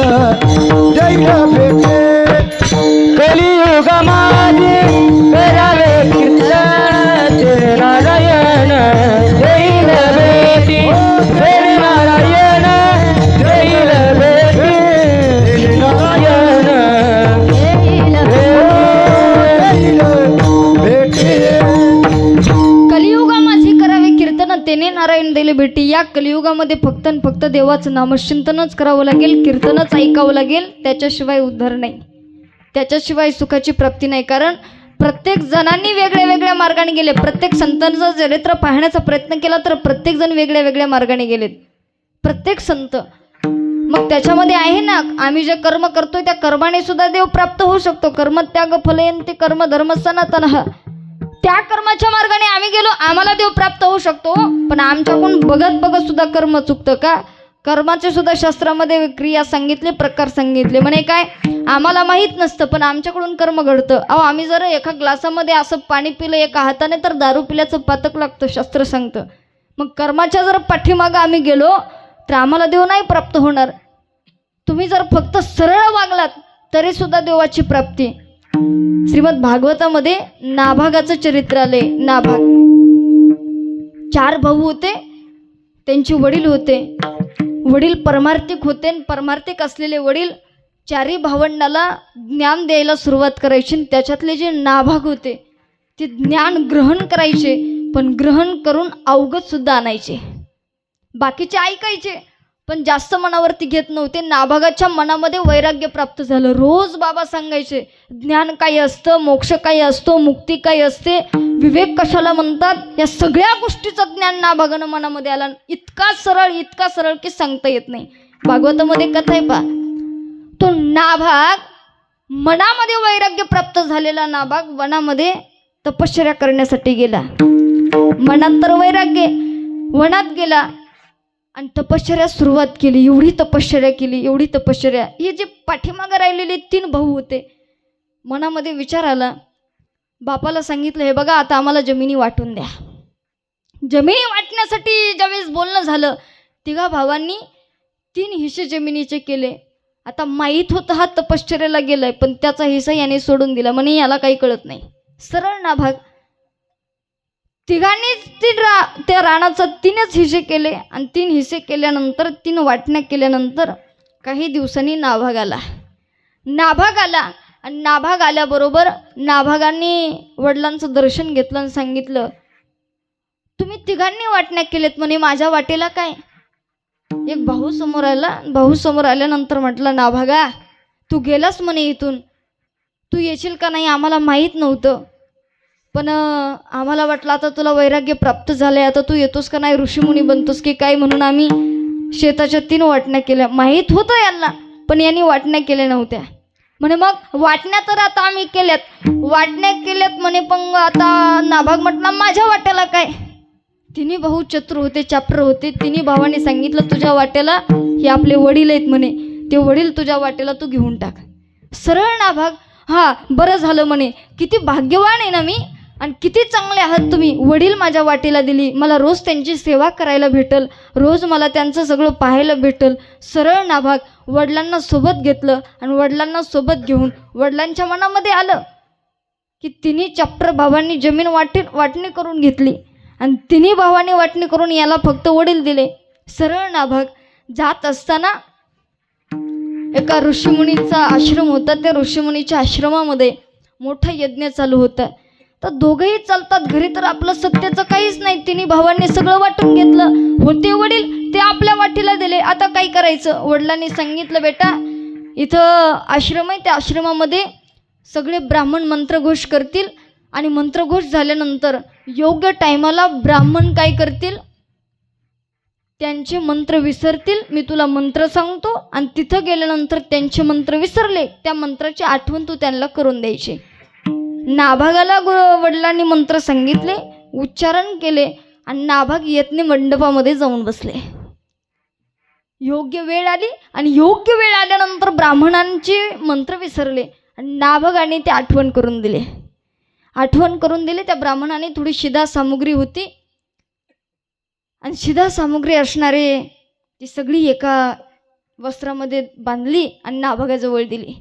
देईल भेटी. कलियुगा माझे करावे कीर्तन, देणे नारायण देईल भेटी, देणे नारायण देईल भेटी, देणे नारायण देईल भेटी. कलियुगा माझी करावे कीर्तन, तेने नारायण दिले भेटी. या कलियुगामध्ये फक्त देवाचं नामचिंतनच करावं लागेल, कीर्तनच ऐकावं लागेल. त्याच्याशिवाय उद्धार नाही, त्याच्याशिवाय सुखाची प्राप्ती नाही. कारण प्रत्येक जणांनी वेगळ्या मार्गाने गेले. प्रत्येक संतांचं चरित्र पाहण्याचा प्रयत्न केला तर प्रत्येक जण वेगळ्या मार्गाने गेलेत, प्रत्येक संत. मग त्याच्यामध्ये आहे ना, आम्ही जे कर्म करतोय त्या कर्माने सुद्धा देव प्राप्त होऊ शकतो. कर्मत्याग फलयंती कर्म धर्म सनातनः. त्या कर्माच्या मार्गाने आम्ही गेलो, आम्हाला देव प्राप्त होऊ शकतो. पण आमच्याकडून बघत सुद्धा कर्म चुकतं का? कर्माचे सुद्धा शास्त्रामध्ये क्रिया सांगितले, प्रकार सांगितले. म्हणे काय, आम्हाला माहीत नसतं पण आमच्याकडून कर्म घडतं. अहो आम्ही जर एका ग्लासामध्ये असं पाणी पिलं एका हाताने तर दारू पिल्याचं पातक लागतं, शास्त्र सांगतं. मग कर्माच्या जर पाठीमागं आम्ही गेलो तर आम्हाला देव नाही प्राप्त होणार. तुम्ही जर फक्त सरळ वागलात तरी सुद्धा देवाची प्राप्ती. श्रीमद भागवतामध्ये नाभागाचं चरित्र आले. नाभाग 4 भाऊ होते, त्यांचे वडील होते. वडील परमार्थिक होते. परमार्थिक असलेले वडील चारी भावंडाला ज्ञान द्यायला सुरुवात करायची आणि त्याच्यातले जे नाभाग होते ते ज्ञान ग्रहण करायचे, पण ग्रहण करून अवगत सुद्धा आणायचे. बाकीचे ऐकायचे पण जास्त मनावरती घेत नव्हते. नाभागाच्या मनामध्ये वैराग्य प्राप्त झालं. रोज बाबा सांगायचे ज्ञान काय असतं, मोक्ष काय असतो, मुक्ती काय असते, विवेक कशाला म्हणतात, या सगळ्या गोष्टीचं ज्ञान नाभागानं मनामध्ये आलं. इतका सरळ की सांगता येत नाही. भागवतामध्ये कथा आहे पहा, तो नाभाग मनामध्ये वैराग्य प्राप्त झालेला नाभाग वनामध्ये तपश्चर्या करण्यासाठी गेला. मनात तर वैराग्य, वनात गेला आणि तपश्चर्या सुरुवात केली. एवढी तपश्चर्या. हे जे पाठीमागं राहिलेले 3 भाऊ होते, मनामध्ये विचार आला. बापाला सांगितलं, हे बघा आता आम्हाला जमिनी वाटून द्या. जमिनी वाटण्यासाठी ज्यावेळेस बोलणं झालं, 3 भावांनी 3 हिस्से जमिनीचे केले. आता माहीत होतं हा तपश्चर्याला गेलाय, पण त्याचा हिस्सा याने सोडून दिला. म्हणे याला काही कळत नाही. सरळ नाभाग. तिघांनीच त्या रानाचा 3च हिस्से केले आणि 3 हिस्से केल्यानंतर 3 वाटण्या केल्यानंतर काही दिवसांनी नाभाग आला आणि नाभाग आल्याबरोबर नाभागांनी वडिलांचं दर्शन घेतलं आणि सांगितलं, तुम्ही तिघांनी वाटण्या केलेत म्हणे, माझ्या वाटेला काय. एक भाऊ समोर आला. भाऊ समोर आल्यानंतर म्हटलं, नाभागा तू गेलास म्हणे इथून, तू येशील का नाही आम्हाला माहीत नव्हतं, पण आम्हाला वाटलं आता तुला वैराग्य प्राप्त झालंय, आता तू येतोस का नाही, ऋषीमुनी बनतोस की काय, म्हणून आम्ही शेताच्या 3 वाटण्या केल्या. माहीत होतं यांना, पण यांनी वाटण्या केल्या नव्हत्या. म्हणे मग वाटण्या तर आता आम्ही वाटण्या केल्यात म्हणे, पण आता नाभाग म्हटला माझ्या वाट्याला काय. 3 भाऊ चतुर होते, चाप्टर होते. 3 भावांनी सांगितलं, तुझ्या वाट्याला हे आपले वडील आहेत म्हणे, ते वडील तुझ्या वाट्याला तू घेऊन टाक. सरळ नाभाग. हा बरं झालं म्हणे, किती भाग्यवान आहे ना मी, आणि किती चांगले आहात तुम्ही, वडील माझ्या वाटेला दिली, मला रोज त्यांची सेवा करायला भेटल, रोज मला त्यांचं सगळं पाहायला भेटल. सरळ नाभाग वडिलांना सोबत घेतलं आणि वडिलांना सोबत घेऊन वडिलांच्या मनामध्ये आलं की 3 चाप्टर भावांनी जमीन वाटणी करून घेतली आणि 3 भावांनी वाटणी करून याला फक्त वडील दिले. सरळ नाभाग जात असताना एका ऋषीमुनीचा आश्रम होता. त्या ऋषीमुनीच्या आश्रमामध्ये मोठा यज्ञ चालू होता. तर दोघंही चालतात घरी, तर आपलं सत्याचं काहीच नाही. 3 भावांनी सगळं वाटून घेतलं. होते वडील, ते आपल्या वाटीला दिले. आता काय करायचं. वडिलांनी सांगितलं, बेटा इथं आश्रम आहे, त्या आश्रमामध्ये सगळे ब्राह्मण मंत्रघोष करतील आणि मंत्रघोष झाल्यानंतर योग्य टायमाला ब्राह्मण काय करतील, त्यांचे मंत्र विसरतील. मी तुला मंत्र सांगतो आणि तिथं गेल्यानंतर त्यांचे मंत्र विसरले, त्या मंत्राची आठवण तू त्यांना करून द्यायची. नाभागाला वडिलांनी मंत्र सांगितले, उच्चारण केले आणि नाभाग यज्ञ मंडपामध्ये जाऊन बसले. योग्य वेळ आली आणि योग्य वेळ आल्यानंतर ब्राह्मणांचे मंत्र विसरले आणि नाभागाने ते आठवण करून दिले. त्या ब्राह्मणाने थोडी शिधा सामुग्री होती आणि शिधा सामुग्री असणारे ती सगळी एका वस्त्रामध्ये बांधली आणि नाभागाजवळ दिली.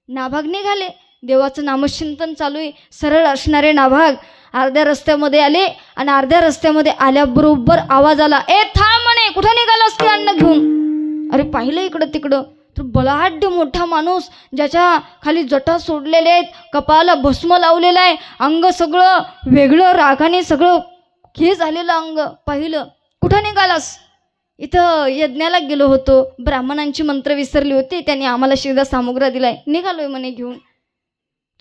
नाभाग निघाले. देवाचं नामचिंतन चालू आहे. सरळ असणारे नाभाग अर्ध्या रस्त्यामध्ये आले आणि अर्ध्या रस्त्यामध्ये आल्याबरोबर आवाज आला, ए थांब म्हणे, कुठं निघालास ते अन्न घेऊन. अरे पाहिलं इकडं तिकडं तर बलाढ्य मोठा माणूस, ज्याच्या खाली जटा सोडलेले आहेत, कपाळाला भस्म लावलेला आहे, अंग सगळं वेगळं रागाने सगळं हे झालेलं अंग. पाहिलं, कुठं निघालास. इथं यज्ञाला गेलो होतो, ब्राह्मणांची मंत्र विसरली होती, त्यांनी आम्हाला शिधा सामुग्रा दिलाय, निघालोय म्हणे घेऊन.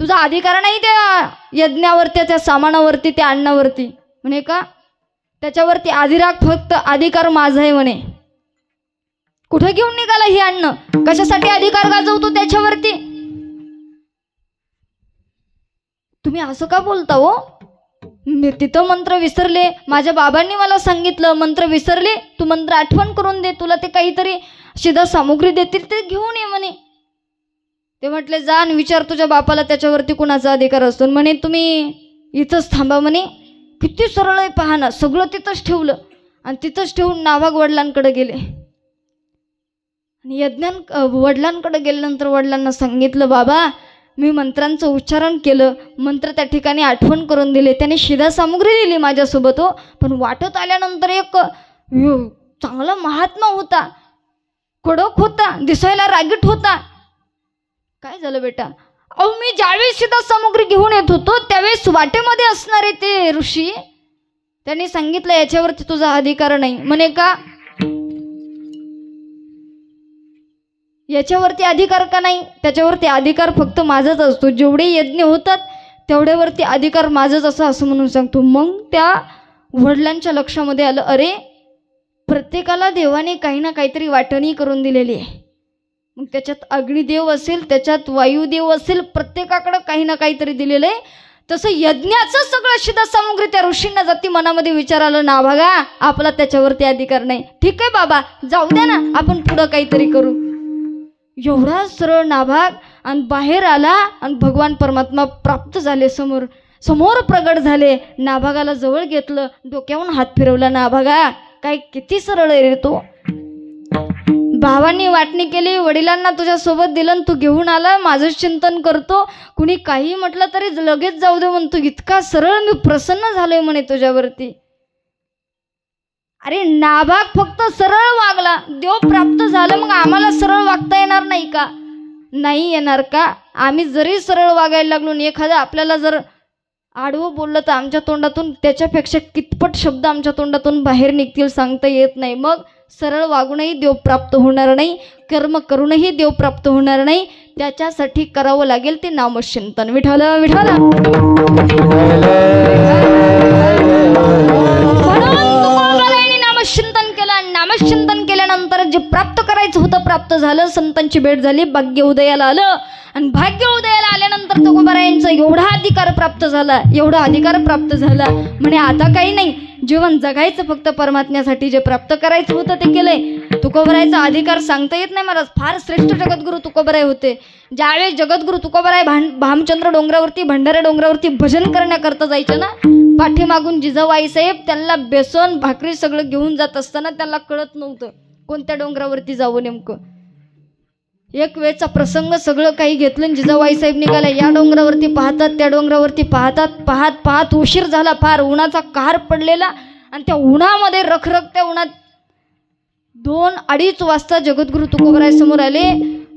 तुझा अधिकार नाही त्या यज्ञावरती, त्या सामानावरती, त्या अन्नावरती. म्हणे का, त्याच्यावरती फक्त अधिकार माझा आहे म्हणे. कुठं घेऊन निघाला हे अन्न, कशासाठी अधिकार गाजवतो त्याच्यावरती. तुम्ही असं का बोलता हो. तिथं मंत्र विसरले, माझ्या बाबांनी मला सांगितलं मंत्र विसरले, तू मंत्र आठवण करून दे, तुला ते काहीतरी शिधा सामुग्री देतील ते घेऊन ये म्हणे. ते म्हटले, जा आणि विचार तुझ्या बापाला त्याच्यावरती कुणाचा अधिकार असतो. म्हणे तुम्ही इथंच थांबा म्हणे. किती सरळ आहे पहा ना. सगळं तिथंच ठेवलं आणि तिथंच ठेवून नाभाग वडिलांकडे गेले. आणि वडिलांकडे गेल्यानंतर वडिलांना सांगितलं, बाबा मी मंत्रांचं उच्चारण केलं, मंत्र त्या ठिकाणी आठवण करून दिले, त्याने शिधा सामुग्री दिली माझ्यासोबत हो, पण वाटत आल्यानंतर एक चांगला महात्मा होता, कडक होता, दिसायला रागीट होता. काय झालं बेटा? अहो मी ज्यावेळेस सीता सामुग्री घेऊन येत होतो त्यावेळेस वाटेमध्ये असणारे ते ऋषी त्यांनी सांगितलं याच्यावरती तुझा अधिकार नाही. म्हणे का? याच्यावरती अधिकार का नाही? त्याच्यावरती अधिकार फक्त माझाच असतो. जेवढे यज्ञ होतात तेवढ्यावरती अधिकार माझाच असं म्हणून सांगतो. मग त्या वडिलांच्या लक्षामध्ये आलं, अरे प्रत्येकाला देवाने काही ना काहीतरी वाटणी करून दिलेली आहे. मग त्याच्यात अग्निदेव असेल, त्याच्यात वायुदेव असेल, प्रत्येकाकडं काही ना काहीतरी दिलेलं आहे. तसं यज्ञाचं सगळं शिदा सामुग्री त्या ऋषींना जाती मनामध्ये विचार आलं ना, बघा आपला त्याच्यावरती अधिकार नाही. ठीक आहे बाबा, जाऊ द्या ना, आपण पुढं काहीतरी करू. एवढा सरळ नाभाग आणि बाहेर आला आणि भगवान परमात्मा प्राप्त झाले, समोर प्रगट झाले. नाभागाला जवळ घेतलं, डोक्यावरून हात फिरवला. नाभागा काय किती सरळ आहे रे तू. भावांनी वाटणी केली, वडिलांना तुझ्या सोबत दिलं, तू घेऊन आला, माझं चिंतन करतो. कुणी काही म्हटलं तरी लगेच जाऊ दे म्हणतो. इतका सरळ, मी प्रसन्न झालोय म्हणे तुझ्यावरती. अरे नाभाग फक्त सरळ वागला, देव प्राप्त झालं, मग आम्हाला सरळ वागता येणार नाही का? नाही येणार का? आम्ही जरी सरळ वागायला लागलो आणि एखादा आपल्याला जर आडवं बोललं तर आमच्या तोंडातून त्याच्यापेक्षा कितपट शब्द आमच्या तोंडातून बाहेर निघतील सांगता येत नाही. मग सरळ वागूनही देव प्राप्त होणार नाही, कर्म करूनही देव प्राप्त होणार नाही. त्याच्यासाठी करावं लागेल ते नामचिंतन. विठ्ठल विठ्ठल. नामचिंतन केलं. नामचिंतन केल्यानंतर जे प्राप्त करायचं होतं प्राप्त झालं. संतांची भेट झाली, भाग्य उदयाला आलं. आणि भाग्य उदयाला आल्यानंतर तुकोबारायांचा एवढा अधिकार प्राप्त झाला, एवढा अधिकार प्राप्त झाला. म्हणे आता काही नाही, जीवन जगायचं फक्त परमात्म्यासाठी. जे प्राप्त करायचं होतं ते केलंय. तुकोबारायचा अधिकार सांगता येत नाही महाराज. फार श्रेष्ठ जगद्गुरू तुकोबाराय होते. ज्यावेळेस जगद्गुरू तुकोबाराय भामचंद्र डोंगरावरती, भंडारा डोंगरावरती भजन करण्याकरता जायचे ना, पाठीमागून जिजाबाई साहेब त्यांना बेसन भाकरी सगळं घेऊन जात असताना त्यांना कळत नव्हतं कोणत्या डोंगरावरती जावं नेमकं. एक वेळचा प्रसंग, सगळं काही घेतलं, जिजाबाई साहेब निघाल्या. या डोंगरावरती पाहतात, त्या डोंगरावरती पाहत उशीर झाला. फार उन्हाचा कहर पडलेला. आणि त्या उन्हामध्ये रखरखत्या उन्हात 2-2:30 वाजता जगद्गुरू तुकोबाराय समोर आले.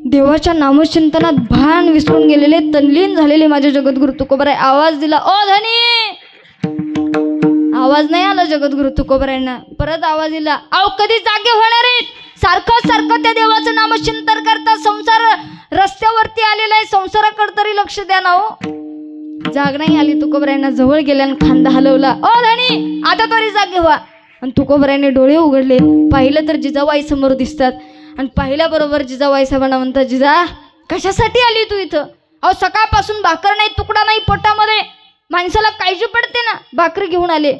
देवाच्या नामचिंतनात भान विसरून गेलेले, तल्लीन झालेले माझे जगद्गुरू तुकोबाराय. आवाज दिला, ओ धनी. आवाज नाही आला जगद्गुरू तुकोबारायांना. परत आवाज दिला, अहो कधी जागे होणार आहेत? सारखं सारखं त्या देवाचं नामचिंतन करता. संसार रस्त्यावरती आलेला आहे, संसाराकडे तरी लक्ष द्या ना हो. जाग नाही आली. तुकोबारायांना जवळ गेल्या आणि खांदा हलवला, ओ धनी आता तरी जागे व्हा. आणि तुकोबारायांनी डोळे उघडले. पाहिलं तर जिजाबाई समोर दिसतात. आणि पाहिल्याबरोबर जिजाबाई साहेबांना म्हणतात, जिजा कशासाठी आली तू इथं? अहो सकाळपासून भाकर नाही, तुकडा नाही पोटामध्ये, माणसाला काळजी पडते ना. भाकरी घेऊन आले.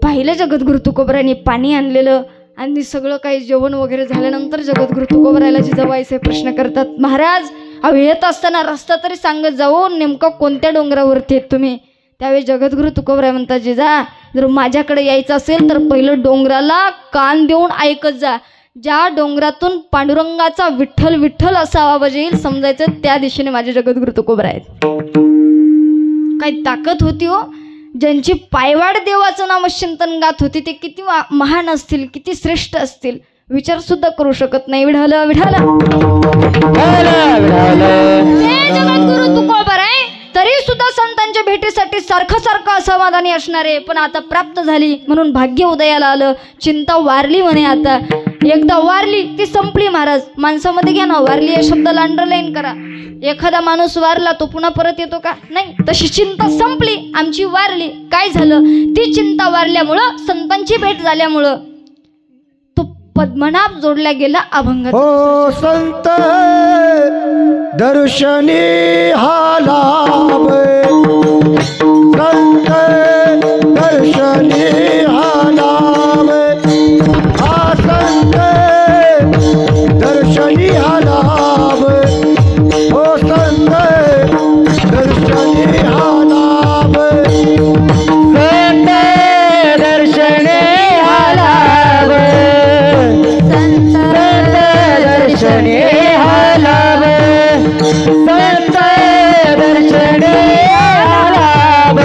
पाहिलं जगद्गुरू तुकोबारायांनी पाणी आणलेलं. आणि सगळं काही जेवण वगैरे झाल्यानंतर जगद्गुरू तुकोबारायला जिजाबाई साहेब प्रश्न करतात, महाराज अहो येत असताना रस्ता तरी सांगत जाऊ, नेमकं कोणत्या डोंगरावरती आहेत तुम्ही? त्यावेळी जगद्गुरू तुकोबाराय म्हणतात, जिजा जर माझ्याकडे यायचं असेल तर पहिलं डोंगराला कान देऊन ऐकत जा. ज्या डोंगरातून पांडुरंगाचा विठ्ठल विठ्ठल असा आवाज येईल समजायचं त्या दिशेने माझे जगद्गुरू तुकोबाराय आहेत. काही ताकद होती हो. ज्यांची पायवाड देवाचं नामचिंतन गात होती ते किती महान असतील, किती श्रेष्ठ असतील, विचार सुद्धा करू शकत नाही. विठाल विठाल जगद्गुरू तुकोबाराय तरी सुद्धा संतांच्या भेटीसाठी सारखं सारखं असमाधानी असणारे. पण आता प्राप्त झाली म्हणून भाग्य उदयाला आलं. चिंता वारली म्हणे. आता एकदा वारली ती संपली महाराज. माणसामध्ये घ्या ना, वारली या शब्दाला अंडरलाईन करा. एखादा माणूस वारला तो पुन्हा परत येतो का? नाही. तशी चिंता संपली, आमची वारली. काय झालं? ती चिंता वारल्यामुळं, संतांची भेट झाल्यामुळं तो पद्मनाभ जोडला गेला अभंग. हो संत दर्शनी हा लाभ, संत दर्शनी हा लाभ, हा संत दर्शनी हा लाभ, हो संत दर्शनी हा लाभ, संत दर्शनी हा लाभ, संत दर्शनी हा लाभ, संत दर्शनी हा लाभ,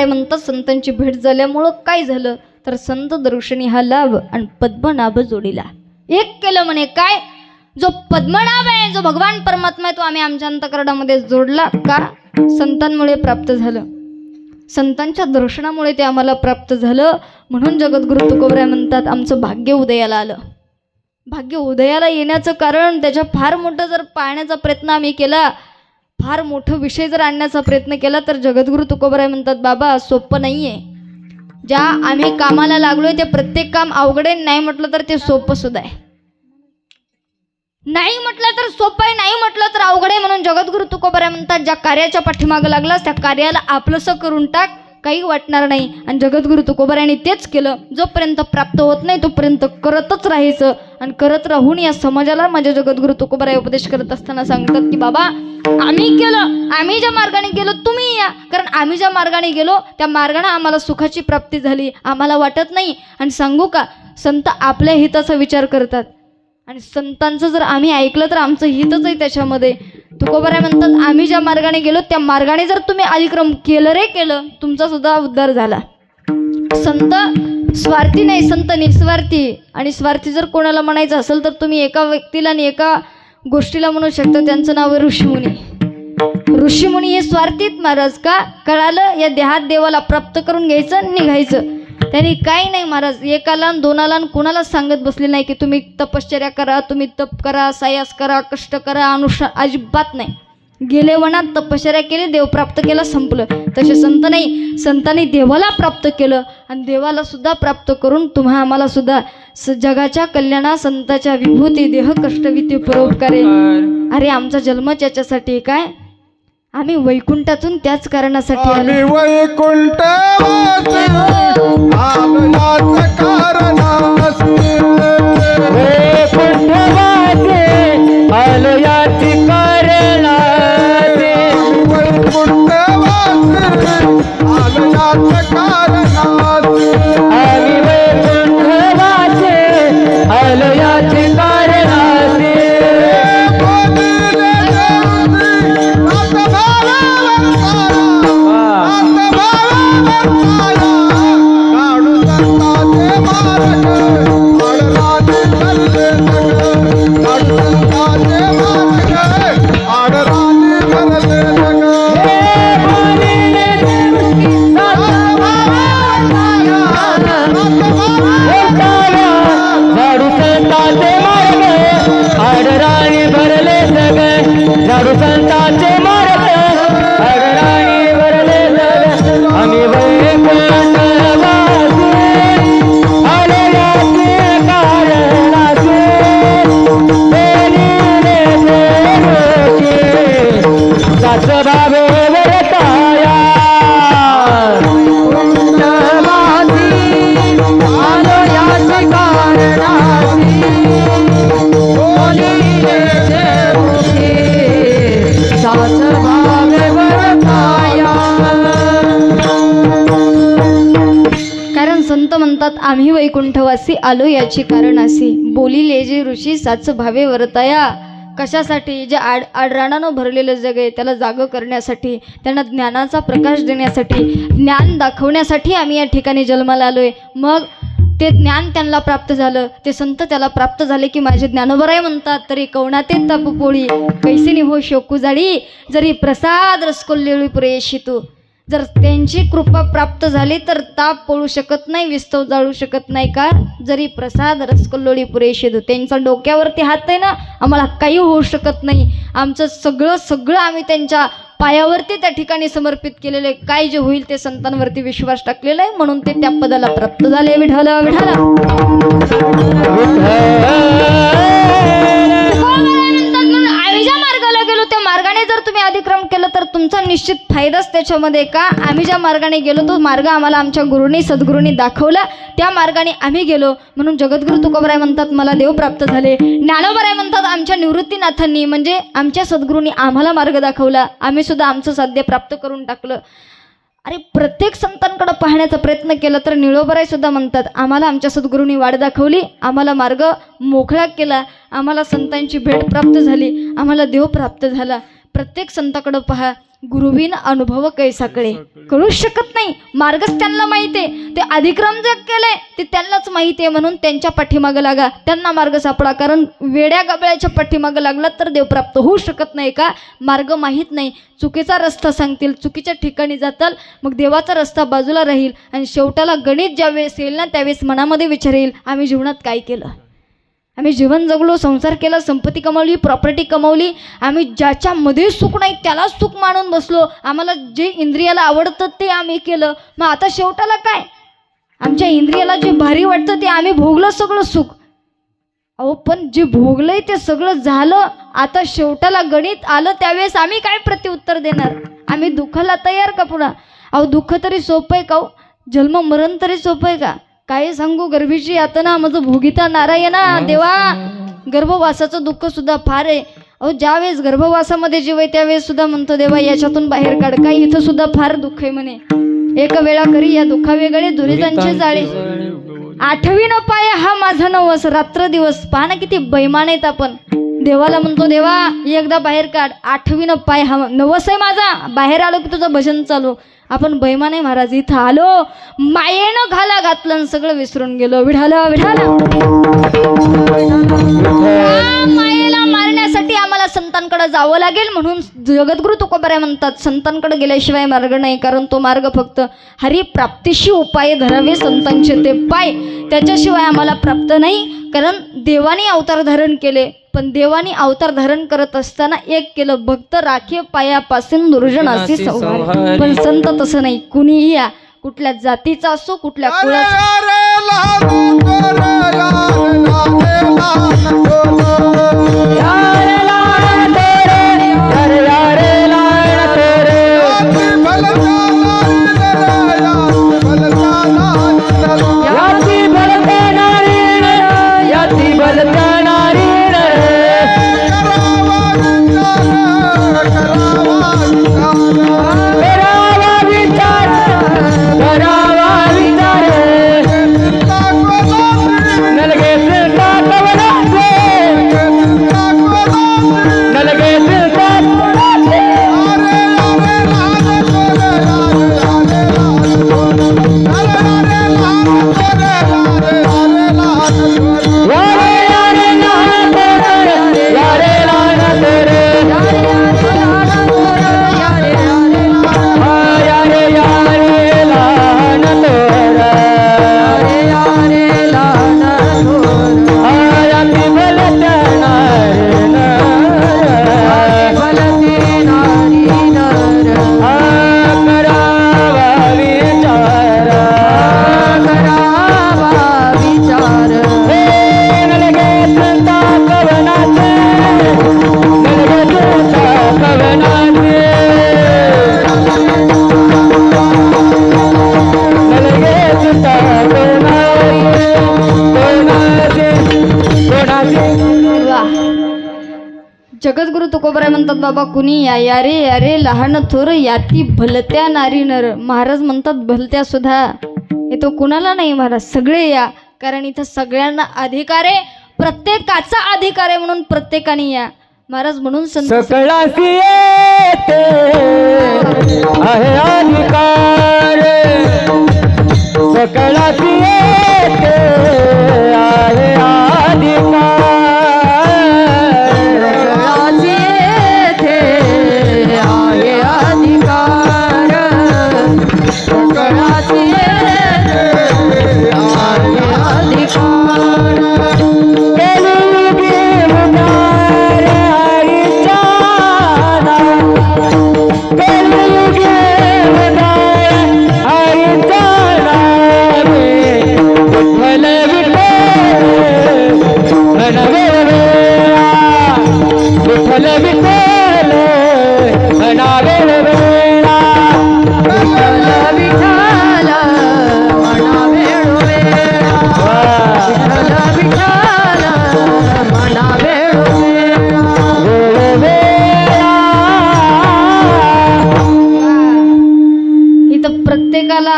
म्हणतात संतांची भेट झाल्यामुळं काय झालं तर संत दर्शनी हा लाभ आणि पद्मनाभ जोडीला एक केलं म्हणे. काय जो पद्मनाभ आहे जो भगवान परमात्मा आहे तो आम्ही आमच्या अंतःकरणामध्ये जोडला का संतांमुळे प्राप्त झालं, संतांच्या दर्शनामुळे ते आम्हाला प्राप्त झालं. म्हणून जगद्गुरु तुकोबराय म्हणतात आमचं भाग्य उदयाला आलं. भाग्य उदयाला येण्याचं कारण त्याच्या फार मोठं जर पाहण्याचा प्रयत्न आम्ही केला, फार मोठं विषय जर आणण्याचा प्रयत्न केला तर जगद्गुरु तुकोबराय म्हणतात बाबा सोपं नाही आहे. ज्या आम्ही कामाला लागलोय ते प्रत्येक काम अवघड आहे, नाही म्हटलं तर ते सोपं सुद्धा आहे. नाही म्हटलं तर सोपं आहे, नाही म्हटलं तर अवघड आहे. म्हणून जगद्गुरु तुकोबराय म्हणतात ज्या कार्याच्या पाठीमागं लागलास त्या कार्याला आपलंसं करून टाक, काही वाटणार नाही. आणि जगद्गुरु तुकोबरायांनी तेच केलं. जोपर्यंत प्राप्त होत नाही तोपर्यंत करतच राहायचं आणि करत राहून या समाजाला माझ्या जगद्गुरु तुकोबराय उपदेश करत असताना सांगतात की बाबा आम्ही केलं, आम्ही ज्या मार्गाने गेलो तुम्ही या, कारण आम्ही ज्या मार्गाने गेलो त्या मार्गाने आम्हाला सुखाची प्राप्ती झाली, आम्हाला वाटत नाही. आणि सांगू का संत आपल्या हिताचा विचार करतात आणि संतांचं जर आम्ही ऐकलं तर आमचं हितच आहे त्याच्यामध्ये. तुकोबराय म्हणतात आम्ही ज्या मार्गाने गेलो त्या मार्गाने जर तुम्ही अधिक्रम केलं रे केलं तुमचा सुद्धा उद्धार झाला. संत स्वार्थी नाही, संत निस्वार्थी. आणि स्वार्थी जर कोणाला म्हणायचं असेल तर तुम्ही एका व्यक्तीला आणि एका गोष्टीला म्हणू शकता, त्यांचं नाव आहे ऋषीमुनी. ऋषीमुनी हे स्वार्थीत महाराज. का कळालं या देहात देवाला प्राप्त करून घ्यायचं आणि निघायचं. त्यांनी काही नाही महाराज एकाला आणि दोनाला आणि कुणालाच सांगत बसले नाही की तुम्ही तपश्चर्या करा, तुम्ही तप करा, सायास करा, कष्ट करा, अजिबात नाही. गेले वनात तपश्चर्या केली, देव प्राप्त केला, संपलं. तसे संत नाही, संतांनी देवाला प्राप्त केलं आणि देवाला सुद्धा प्राप्त करून तुम्हा आम्हाला सुद्धा जगाच्या कल्याणा संताच्या विभूती देह कष्टविती परोपकारे. अरे आमचा जन्मच याच्यासाठी काय, आम्ही वैकुंठातून त्याच कारणासाठी आलो. आम्ही वैकुंठवासी आलो याच कारणासी. वैकुंठवासी आलो याची कारणासी. वैकुंठवासी आलो याच कारणासी. आम्ही वैकुंठवासी आलो याची कारणासी. आम्ही वैकुंठवासी आलो याची कारणासी. बोलिले जे ऋषी साच भावे वर्ताया. कशासाठी, जे आडराणानं भरलेलं जग आहे त्याला जागं करण्यासाठी, त्यांना ज्ञानाचा प्रकाश देण्यासाठी, ज्ञान दाखवण्यासाठी आम्ही या ठिकाणी जन्माला आलोय. मग ते ज्ञान त्यांना प्राप्त झालं, ते संत त्याला प्राप्त झाले की माझे ज्ञानोबराय म्हणतात तरी कवनाते ताप पोळी कैसिनी हो शोकू जाडी जरी प्रसाद रसकोल्लेळी पुरेशी तू. जर त्यांची कृपा प्राप्त झाली तर ताप पळू शकत नाही, विस्तव जाळू शकत नाही. का जरी प्रसाद रसकोल्लोळी पुरेशी तू. त्यांचा डोक्यावरती हात आहे ना, आम्हाला काही होऊ शकत नाही. आमचं सगळं आम्ही त्यांच्या पायावरती त्या ठिकाणी समर्पित केलेले. काय जे होईल ते संतांवरती विश्वास टाकलेला आहे म्हणून ते त्या पदाला प्राप्त झाले. विठाला विठाला आम्ही ज्या मार्गाला गेलो त्या मार्गाने जर तुम्ही अधिक्रम केलं तर तुमचा निश्चित फायदाच त्याच्यामध्ये. का आम्ही ज्या मार्गाने गेलो तो मार्ग आम्हाला आमच्या गुरुनी सद्गुरूंनी दाखवला, त्या मार्गाने आम्ही गेलो. म्हणून जगद्गुरु तुकोबराय म्हणतात मला देव प्राप्त झाले. ज्ञानोबराय म्हणतात आमच्या निवृत्तीनाथांनी म्हणजे आमच्या सद्गुरूंनी आम्हाला मार्ग दाखवला, आम्ही सुद्धा आमचं साध्य प्राप्त करून टाकलं. अरे प्रत्येक संतांकडे पाहण्याचा प्रयत्न केला तर निळोबराय सुद्धा म्हणतात आम्हाला आमच्या सद्गुरूंनी वाट दाखवली, आम्हाला मार्ग मोकळा केला, आम्हाला संतांची भेट प्राप्त झाली, आम्हाला देव प्राप्त झाला. प्रत्येक संताकडं पहा गुरुविन अनुभव कैसा कळे, कळूच शकत नाही. मार्गच त्यांना माहिती आहे. ते अधिक्रम जे केलंय ते त्यांनाच माहिती आहे, म्हणून त्यांच्या पाठीमागं लागा, त्यांना मार्ग सापडा. कारण वेड्या गबळ्याच्या पाठीमागं लागला तर देव प्राप्त होऊ शकत नाही का? मार्ग माहीत नाही, चुकीचा रस्ता सांगतील, चुकीच्या ठिकाणी जाताल, मग देवाचा रस्ता बाजूला राहील आणि शेवटाला गणित ज्यावेळेस येईल ना त्यावेळेस मनामध्ये विचार येईल, आम्ही जीवनात काय केलं? आम्ही जीवन जगलो, संसार केला, संपत्ती कमावली, प्रॉपर्टी कमावली, आम्ही ज्याच्यामध्ये सुख नाही त्यालाच सुख मानून बसलो, आम्हाला जे इंद्रियाला आवडतं ते आम्ही केलं, मग आता शेवटाला काय? आमच्या इंद्रियाला जे भारी वाटतं ते आम्ही भोगलं सगळं सुख. अहो पण जे भोगलंय ते सगळं झालं, आता शेवटाला गणित आलं त्यावेळेस आम्ही काय प्रत्युत्तर देणार? आम्ही दुःखाला तयार का पुन्हा? अहो दुःख तरी सोपं आहे का हो? जन्म मरण तरी सोपं आहे का? काय सांगू, गर्भीची यातना माझं भोगिता नारायणा देवा. गर्भवासाचं दुःख सुद्धा फार आहे. अहो ज्यावेळेस गर्भवासामध्ये जीव आहे त्यावेळेस सुद्धा म्हणतो देवा याच्यातून बाहेर काढ, काही इथं सुद्धा फार दुःख आहे म्हणे. एक वेळा करी या दुःखा वेगळे दुरितांचे जाळे, आठवी न पाय हा माझा नवस, रात्र दिवस. पहा ना किती बैमान आहेत आपण. देवाला म्हणतो देवा एकदा बाहेर काढ, आठवी न पाय हा नवस आहे माझा, बाहेर आलो की तुझं भजन चालू. आपण बैमान आहे महाराज. इथं आलो मायेनं घाला घातलं आणि सगळं विसरून गेलो. विढाला विढाला मायेला मारण्यासाठी आम्हाला संतांकडे जावं लागेल, म्हणून जगद्गुरु तुकोबाराय म्हणतात संतांकडे गेल्याशिवाय मार्ग नाही. कारण तो मार्ग फक्त हरिप्राप्तीशी उपाय धरावे संतांचे ते पाय, त्याच्याशिवाय आम्हाला प्राप्त नाही. कारण देवाने अवतार धारण केले, पण देवाने अवतार धारण करत असताना एक केलं, भक्त राखे पायापासून दुर्जनाशी संहार. पण संत तसं नाही, कुणीही या, कुठल्या जातीचा असो, कुठल्या कुळाचा. जगद्गुरु तुकोबाराय म्हणतात बाबा कुणी या या रे अरे लहान थोर याती भलत्या नारी नर. महाराज म्हणतात भलत्या सुद्धा, हे तो कुणाला नाही महाराज, सगळे या. कारण इथं सगळ्यांना अधिकार आहे, प्रत्येकाचा अधिकार आहे, म्हणून प्रत्येकाने या महाराज. म्हणून सकळासी येते आहे अधिकार, सकळासी येते आहे अधिकार,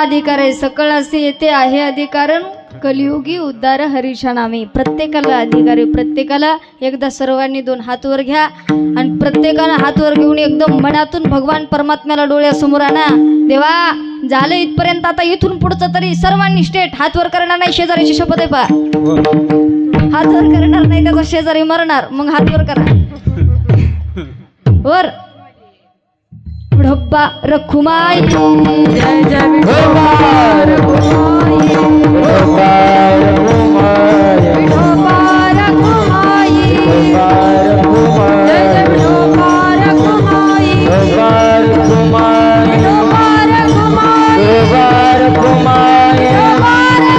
अधिकार आहे. सकळ असे येते आहे अधिकार, कलियुगी उद्धार हरीशा नामे. प्रत्येकाला अधिकारी, प्रत्येकाला एकदा सर्वांनी 2 हात वर घ्या आणि प्रत्येकाला हात वर घेऊन एकदम मनातून भगवान परमात्म्याला डोळ्यासमोर आणा. देवा झालं इथपर्यंत, आता इथून पुढचं तरी सर्वांनी स्टेट हात वर करणार नाही. शेजारीची शपथ आहे पा, हात वर करणार नाही त्याचा शेजारी मरणार. मग हात वर करा वर. विठोबा रखुमाई जय जय विठोबा रखुमाई, विठोबा रखुमाई, विठोबा रखुमाई, जय जय विठोबा रखुमाई, विठोबा रखुमाई, विठोबा रखुमाई, विठोबा रखुमाई, विठोबा रखुमाई,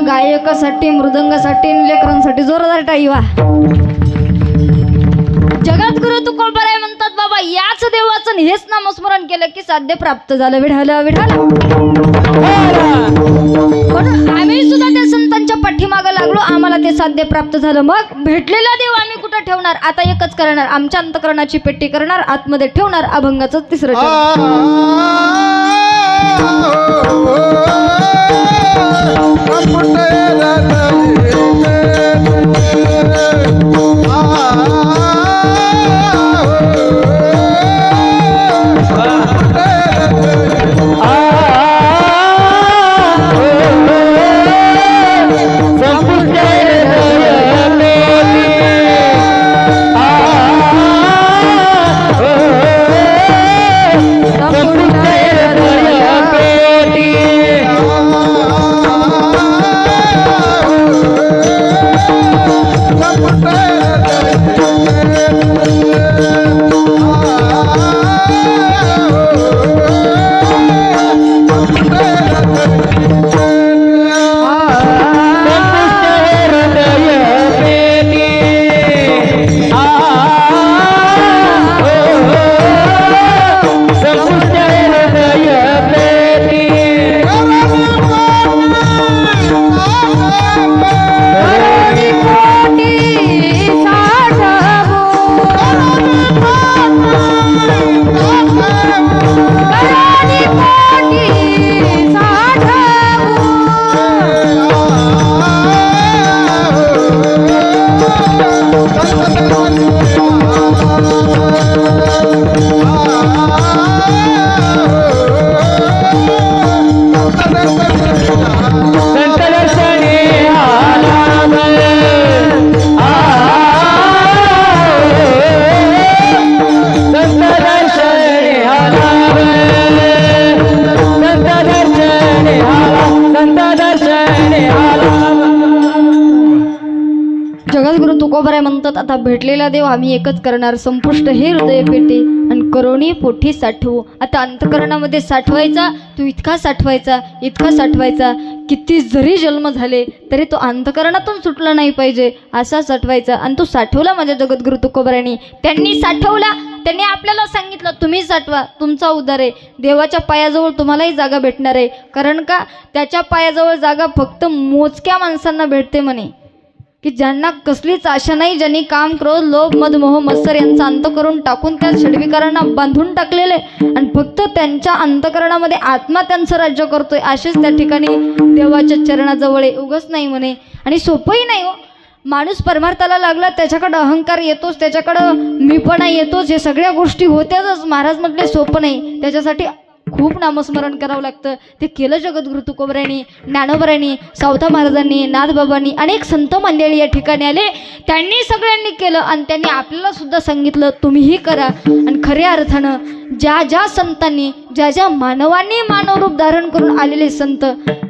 गायकासाठी, मृदंगासाठी, लेकरांसाठी जोरदार टाळी वा. जगद्गुरु तुकोबाराय म्हणतात बाबा याच देवाचं आणि हेच नामस्मरण केलं की साध्य प्राप्त झालं. विठाला विठाला. म्हणून आम्ही सुद्धा त्या संतांच्या पाठीमागं लागलो, आम्हाला ते साध्य प्राप्त झालं. मग भेटलेला देव आम्ही कुठं ठेवणार? आता एकच करणार, आमच्या अंतकरणाची पेटी करणार, आतमध्ये ठेवणार अभंगाचं 3रं चरण. जगद्गुरु तुकोबाराय म्हणतात आता भेटलेला देव आम्ही एकच करणार. संपुष्ट हे हृदय पेटे आणि करोनी पोठी साठवू. आता अंतकरणामध्ये साठवायचा, तू इतका साठवायचा, इतका साठवायचा, किती जरी जन्म झाले तरी तो अंतकरणातून सुटला नाही पाहिजे असा साठवायचा. आणि तो साठवला माझ्या जगद्गुरु तुकोबारायांनी. त्यांनी साठवला, त्यांनी आपल्याला सांगितलं तुम्ही साठवा, तुमचा उद्धार आहे. देवाच्या पायाजवळ तुम्हालाही जागा भेटणार आहे. कारण का त्याच्या पायाजवळ जागा फक्त मोजक्या माणसांना भेटते म्हणे, की ज्यांना कसलीच आशा नाही, ज्यांनी काम, क्रोध, लोभ, मद, मोह, मत्सर यांचा अंत करून टाकून त्या षड्विकारांना बांधून टाकलेले आणि फक्त त्यांच्या अंतकरणामध्ये आत्मा त्यांचं राज्य करतोय असेच त्या ठिकाणी देवाच्या चरणाजवळ आहे. उगच नाही म्हणे. आणि सोपंही नाही हो. माणूस परमार्थाला लागला त्याच्याकडं अहंकार येतोच, त्याच्याकडं मीपणा येतोच, हे सगळ्या गोष्टी होत्याच. महाराज म्हटले सोपं नाही. त्याच्यासाठी खूप नामस्मरण करावं लागतं. ते केलं जगद्गुरु तुकोबरायांनी, ज्ञानोबरायांनी, सावता महाराजांनी, नाथबाबांनी, अनेक संत मंडळी या ठिकाणी आले. त्यांनी सगळ्यांनी केलं आणि त्यांनी आपल्याला सुद्धा सांगितलं तुम्हीही करा. आणि खऱ्या अर्थानं ज्या ज्या संतांनी, ज्या ज्या मानवांनी मानवरूप धारण करून आलेले संत,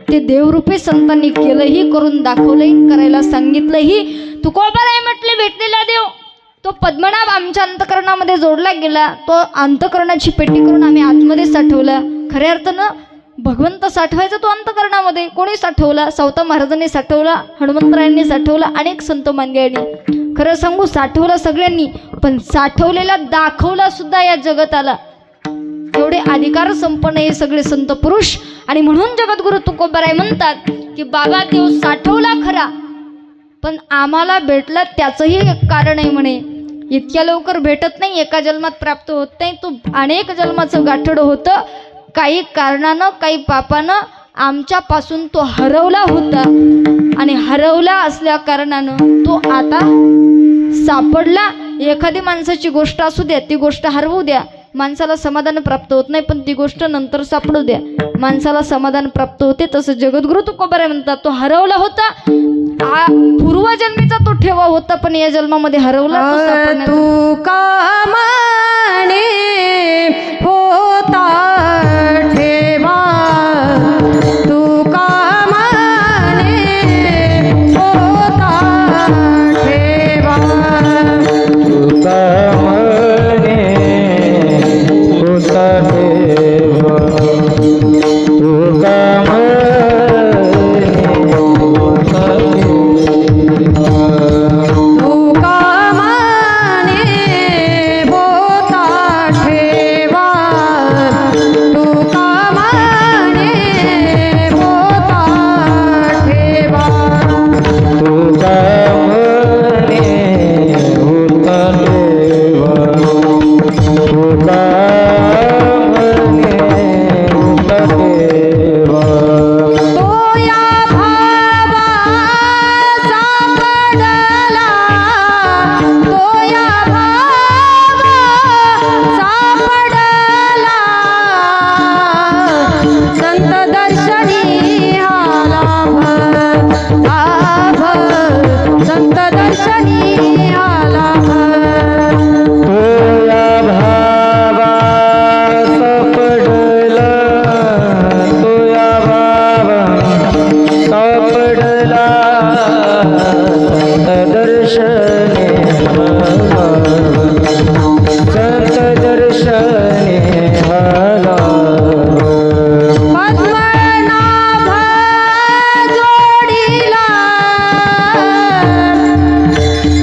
ते देवरूपी संतांनी केलंही, करून दाखवलंही, करायला सांगितलंही. तुकोबाराय म्हटले भेटलेला देव तो पद्मनाभ आमच्या अंतकरणामध्ये जोडला गेला. तो अंतकरणाची पेटी करून आम्ही आतमध्ये साठवला. खऱ्या अर्थानं भगवंत साठवायचा तो अंतकरणामध्ये. कोणी साठवला? सावता महाराजांनी साठवला, हनुमंतरायांनी साठवला, अनेक संत मंडळींनी. खरं सांगू साठवला सगळ्यांनी, पण साठवलेला दाखवला सुद्धा या जगताला. एवढे अधिकार संपन्न हे सगळे संत पुरुष. आणि म्हणून जगद्गुरु तुकोबाराय म्हणतात की बाबा देव साठवला खरा, पण आम्हाला भेटला त्याचंही एक कारण आहे म्हणे. इतक्या लवकर भेटत नाही, एका जन्मात प्राप्त होत नाही. तो अनेक जन्माचं गाठोडं होतं. काही कारणानं, काही पापानं आमच्यापासून तो हरवला होता आणि हरवला असल्या कारणानं तो आता सापडला. एखादी माणसाची गोष्ट असू द्या, ती गोष्ट हरवू द्या, माणसाला समाधान प्राप्त होत नाही, पण ती गोष्ट नंतर सापडू द्या, माणसाला समाधान प्राप्त होते. तसं जगद्गुरु तुकोबाराय म्हणतात तो हरवला होता. पूर्वजन्मीचा तो ठेवा होता, पण या जन्मामध्ये हरवला. तू कामाने होता ठेवा, तू कामाने होता ठेवा, तू कामने होता ठेवा, तू कामने होता तू कामाने होता ठेवा, तू कामाने होता ठेवा, तू कामने होता ठेवा, तू कामने होता ठेवा. तो या भावा सापडला, तो या भावा सापडला, संत दर्शनी हा लाभ, लाभ, संत दर्शनी हा लाभ. तोया भावा सापडला, तोया भावा सापडला, संत दर्शने आला, संत दर्शने आला. पद्मनाभ जोडीला,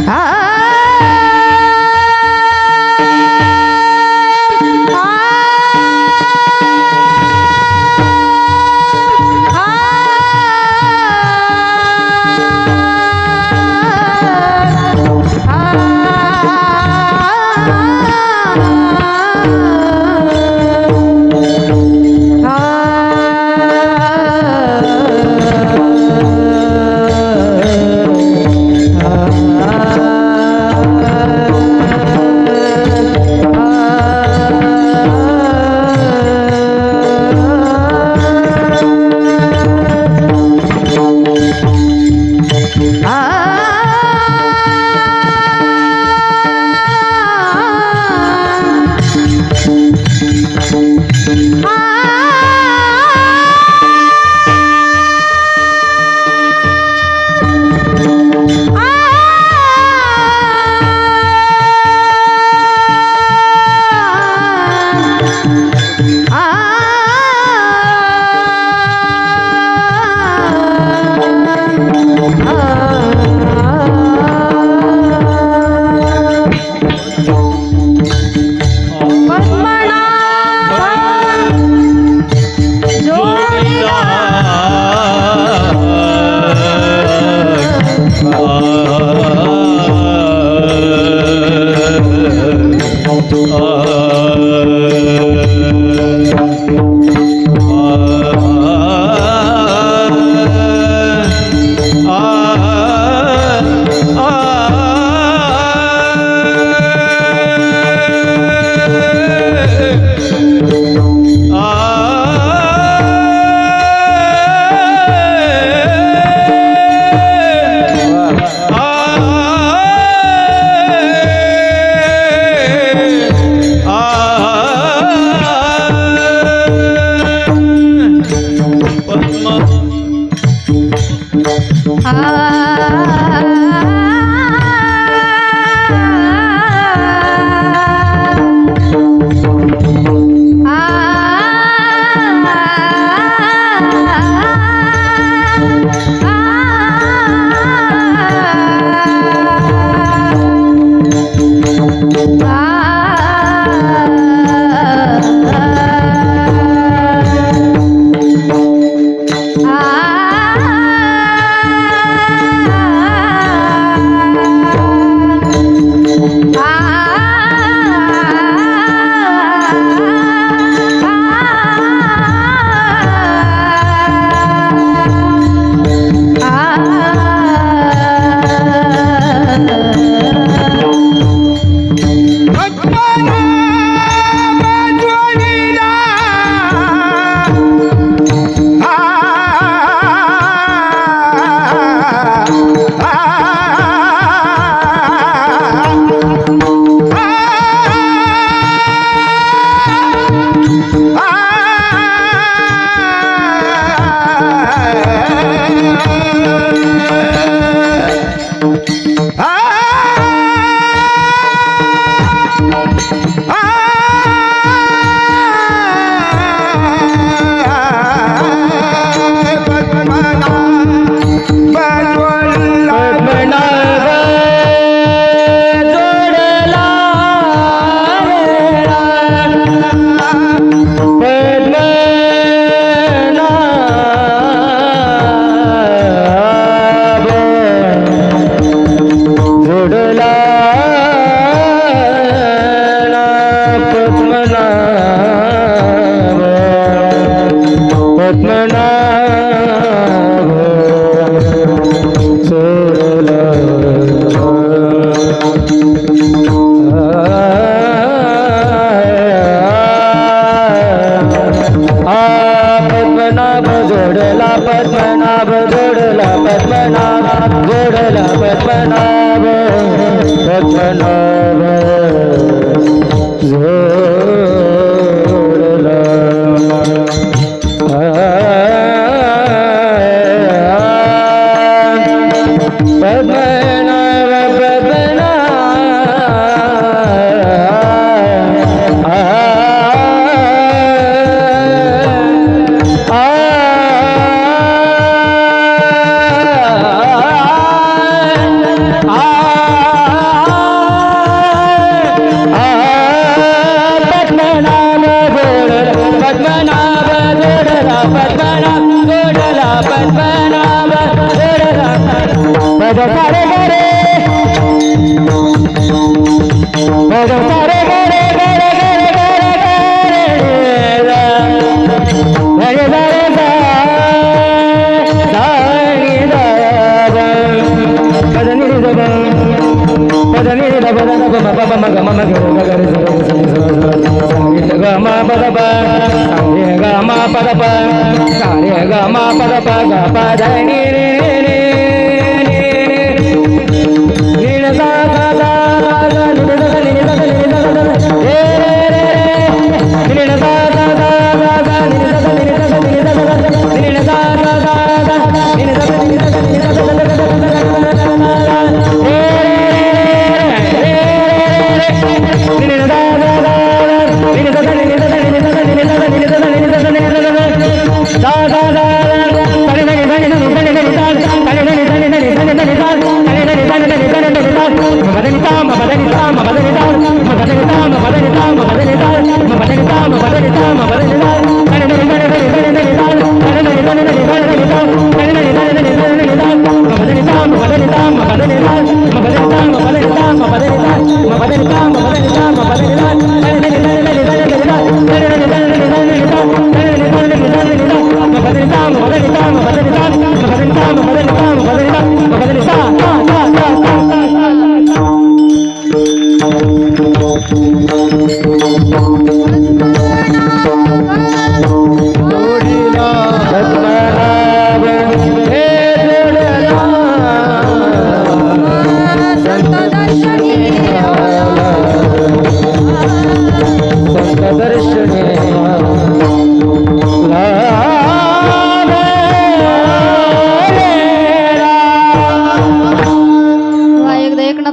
आ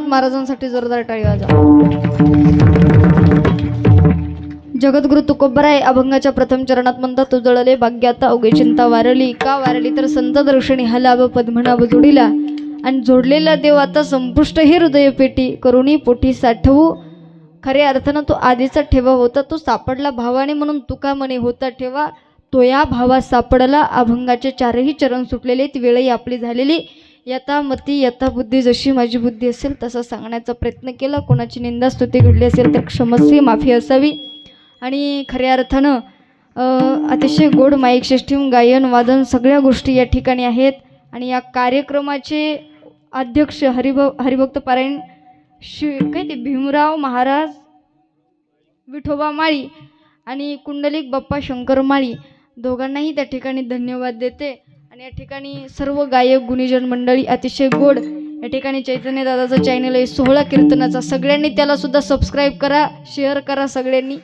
महाराजांसाठी जोरदार टाळी वाजा. जगद्गुरु तुकोबराय अभंगाच्या प्रथम चरणात म्हणतात, उजळले भाग्यात अवघे चिंता वारली. का वारली तर संत दर्शनी हलाव पद्मनाभ जोडीला. आणि जोडलेला देव आता संपुष्ट हे हृदय पेटी करुणी पोटी साठवू. खऱ्या अर्थानं तो आधीचा ठेवा होता, तो सापडला भावाने म्हणून तुका म्हणे होता ठेवा. तो या भावा सापडला. अभंगाचे चारही चरण सुटलेले, ती वेळही आपली झालेली. यथा मती यथा बुद्धी, जशी माझी बुद्धी असेल तसा सांगण्याचा प्रयत्न केला. कोणाची निंदा स्तुती घडली असेल तर क्षमस्वी, माफी असावी. आणि खऱ्या अर्थानं अतिशय गोड माईक सिस्टीम, गायन वादन सगळ्या गोष्टी या ठिकाणी आहेत. आणि या कार्यक्रमाचे अध्यक्ष हरिभक्त पारायण काय ते भीमराव महाराज विठोबा माळी आणि कुंडलिक बाप्पा शंकर माळी, दोघांनाही त्या ठिकाणी धन्यवाद देते. आणि या ठिकाणी सर्व गायक गुणीजन मंडळी अतिशय गोड. या ठिकाणी चैतन्य दादाचा चॅनल आहे 16 कीर्तनाचा, सगळ्यांनी त्याला सुद्धा सबस्क्राईब करा, शेअर करा सगळ्यांनी.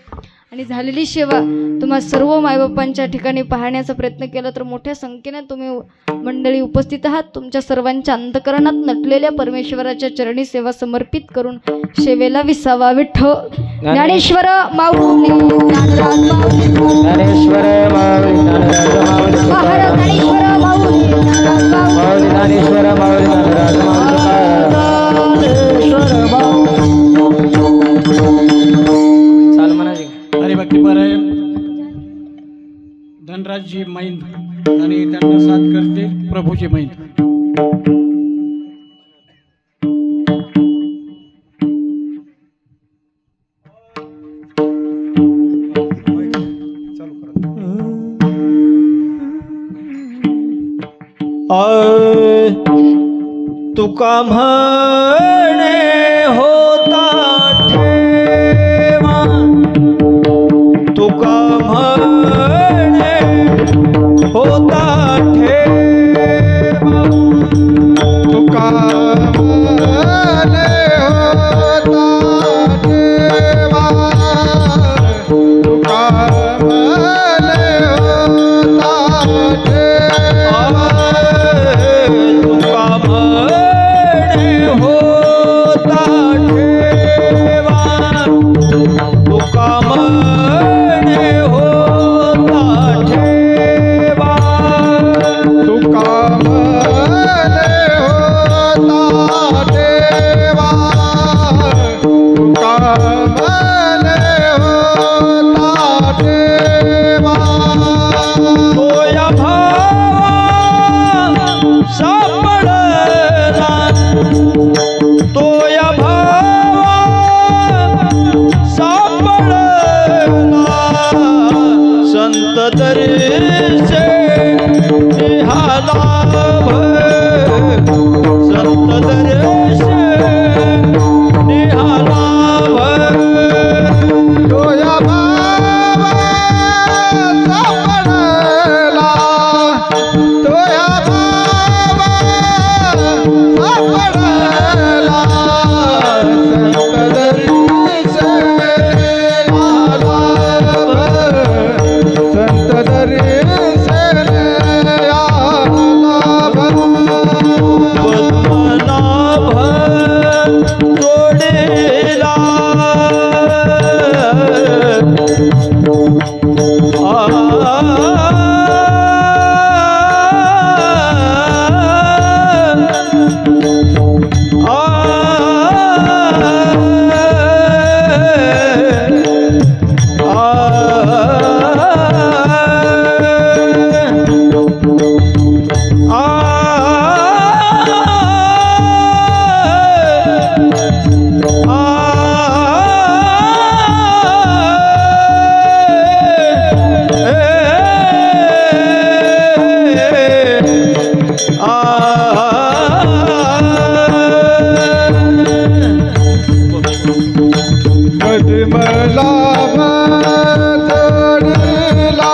आणि झालेली सेवा तुम्हा सर्व मायबापांच्या ठिकाणी पाहण्याचा प्रयत्न केला तर मोठ्या संख्येने तुम्ही मंडळी उपस्थित आहात. तुमच्या सर्वांच्या अंतकरणात नटलेल्या परमेश्वराच्या चरणी सेवा समर्पित करून सेवेला विसावा. विठ्ठल ज्ञानेश्वर माऊली ज्ञानराज माऊली ज्ञानेश्वर माऊली ज्ञानराज माऊली महाराज ज्ञानेश्वर माऊली ज्ञानराज माऊली माऊली ज्ञानेश्वर माऊली ज्ञानराज माऊली चाल म्हणाजी. हरिभक्तीपरायण धनराजजी मैंद आणि त्यांना साथ करते प्रभूजी मैंद. तुका म्हणे होता ठेवा, तुका म्हणे होता ठेवा, तुका म्हणे होता ठेवा, तुका म्हणे होता ठेवा, तुका म्हणे होता ठेवा, तुका म्हणे होता ठेवा, तुका म्हणे होता ठेवा, तुका म्हणे होता ठेवा, तोया भावा सापडला, तोया भावा सापडला, संत दर्शे निहाला भय, संत दर्शे निहाला भय, तोया भावा सापडला, तोया भावा सापडला, संत दर्शे निहाला भय, संत दर्शे निहाला भय, पद्मनाभ जोडीला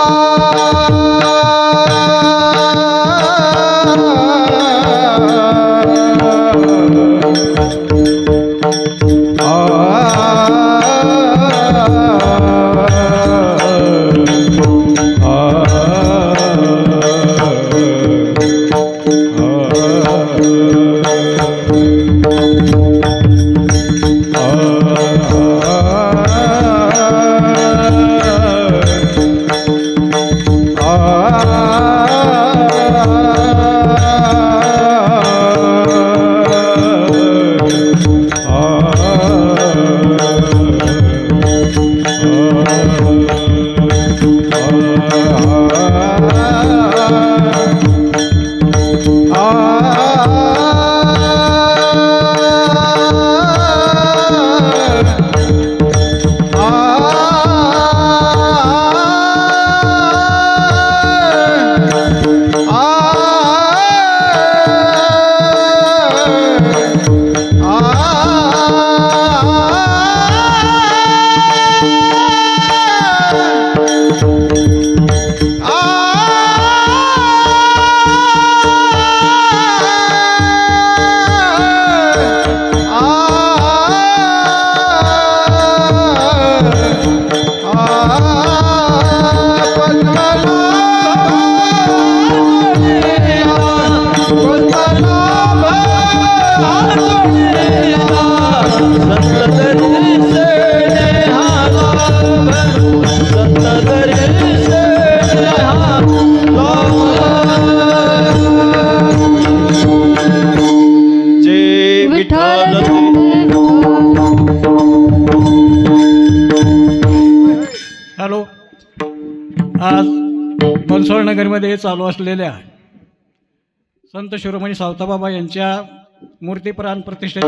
हॅलो. आज बनसोड नगरमध्ये चालू असलेल्या संत शिरोमणी सावताबाबा यांच्या मूर्ती प्राण प्रतिष्ठेत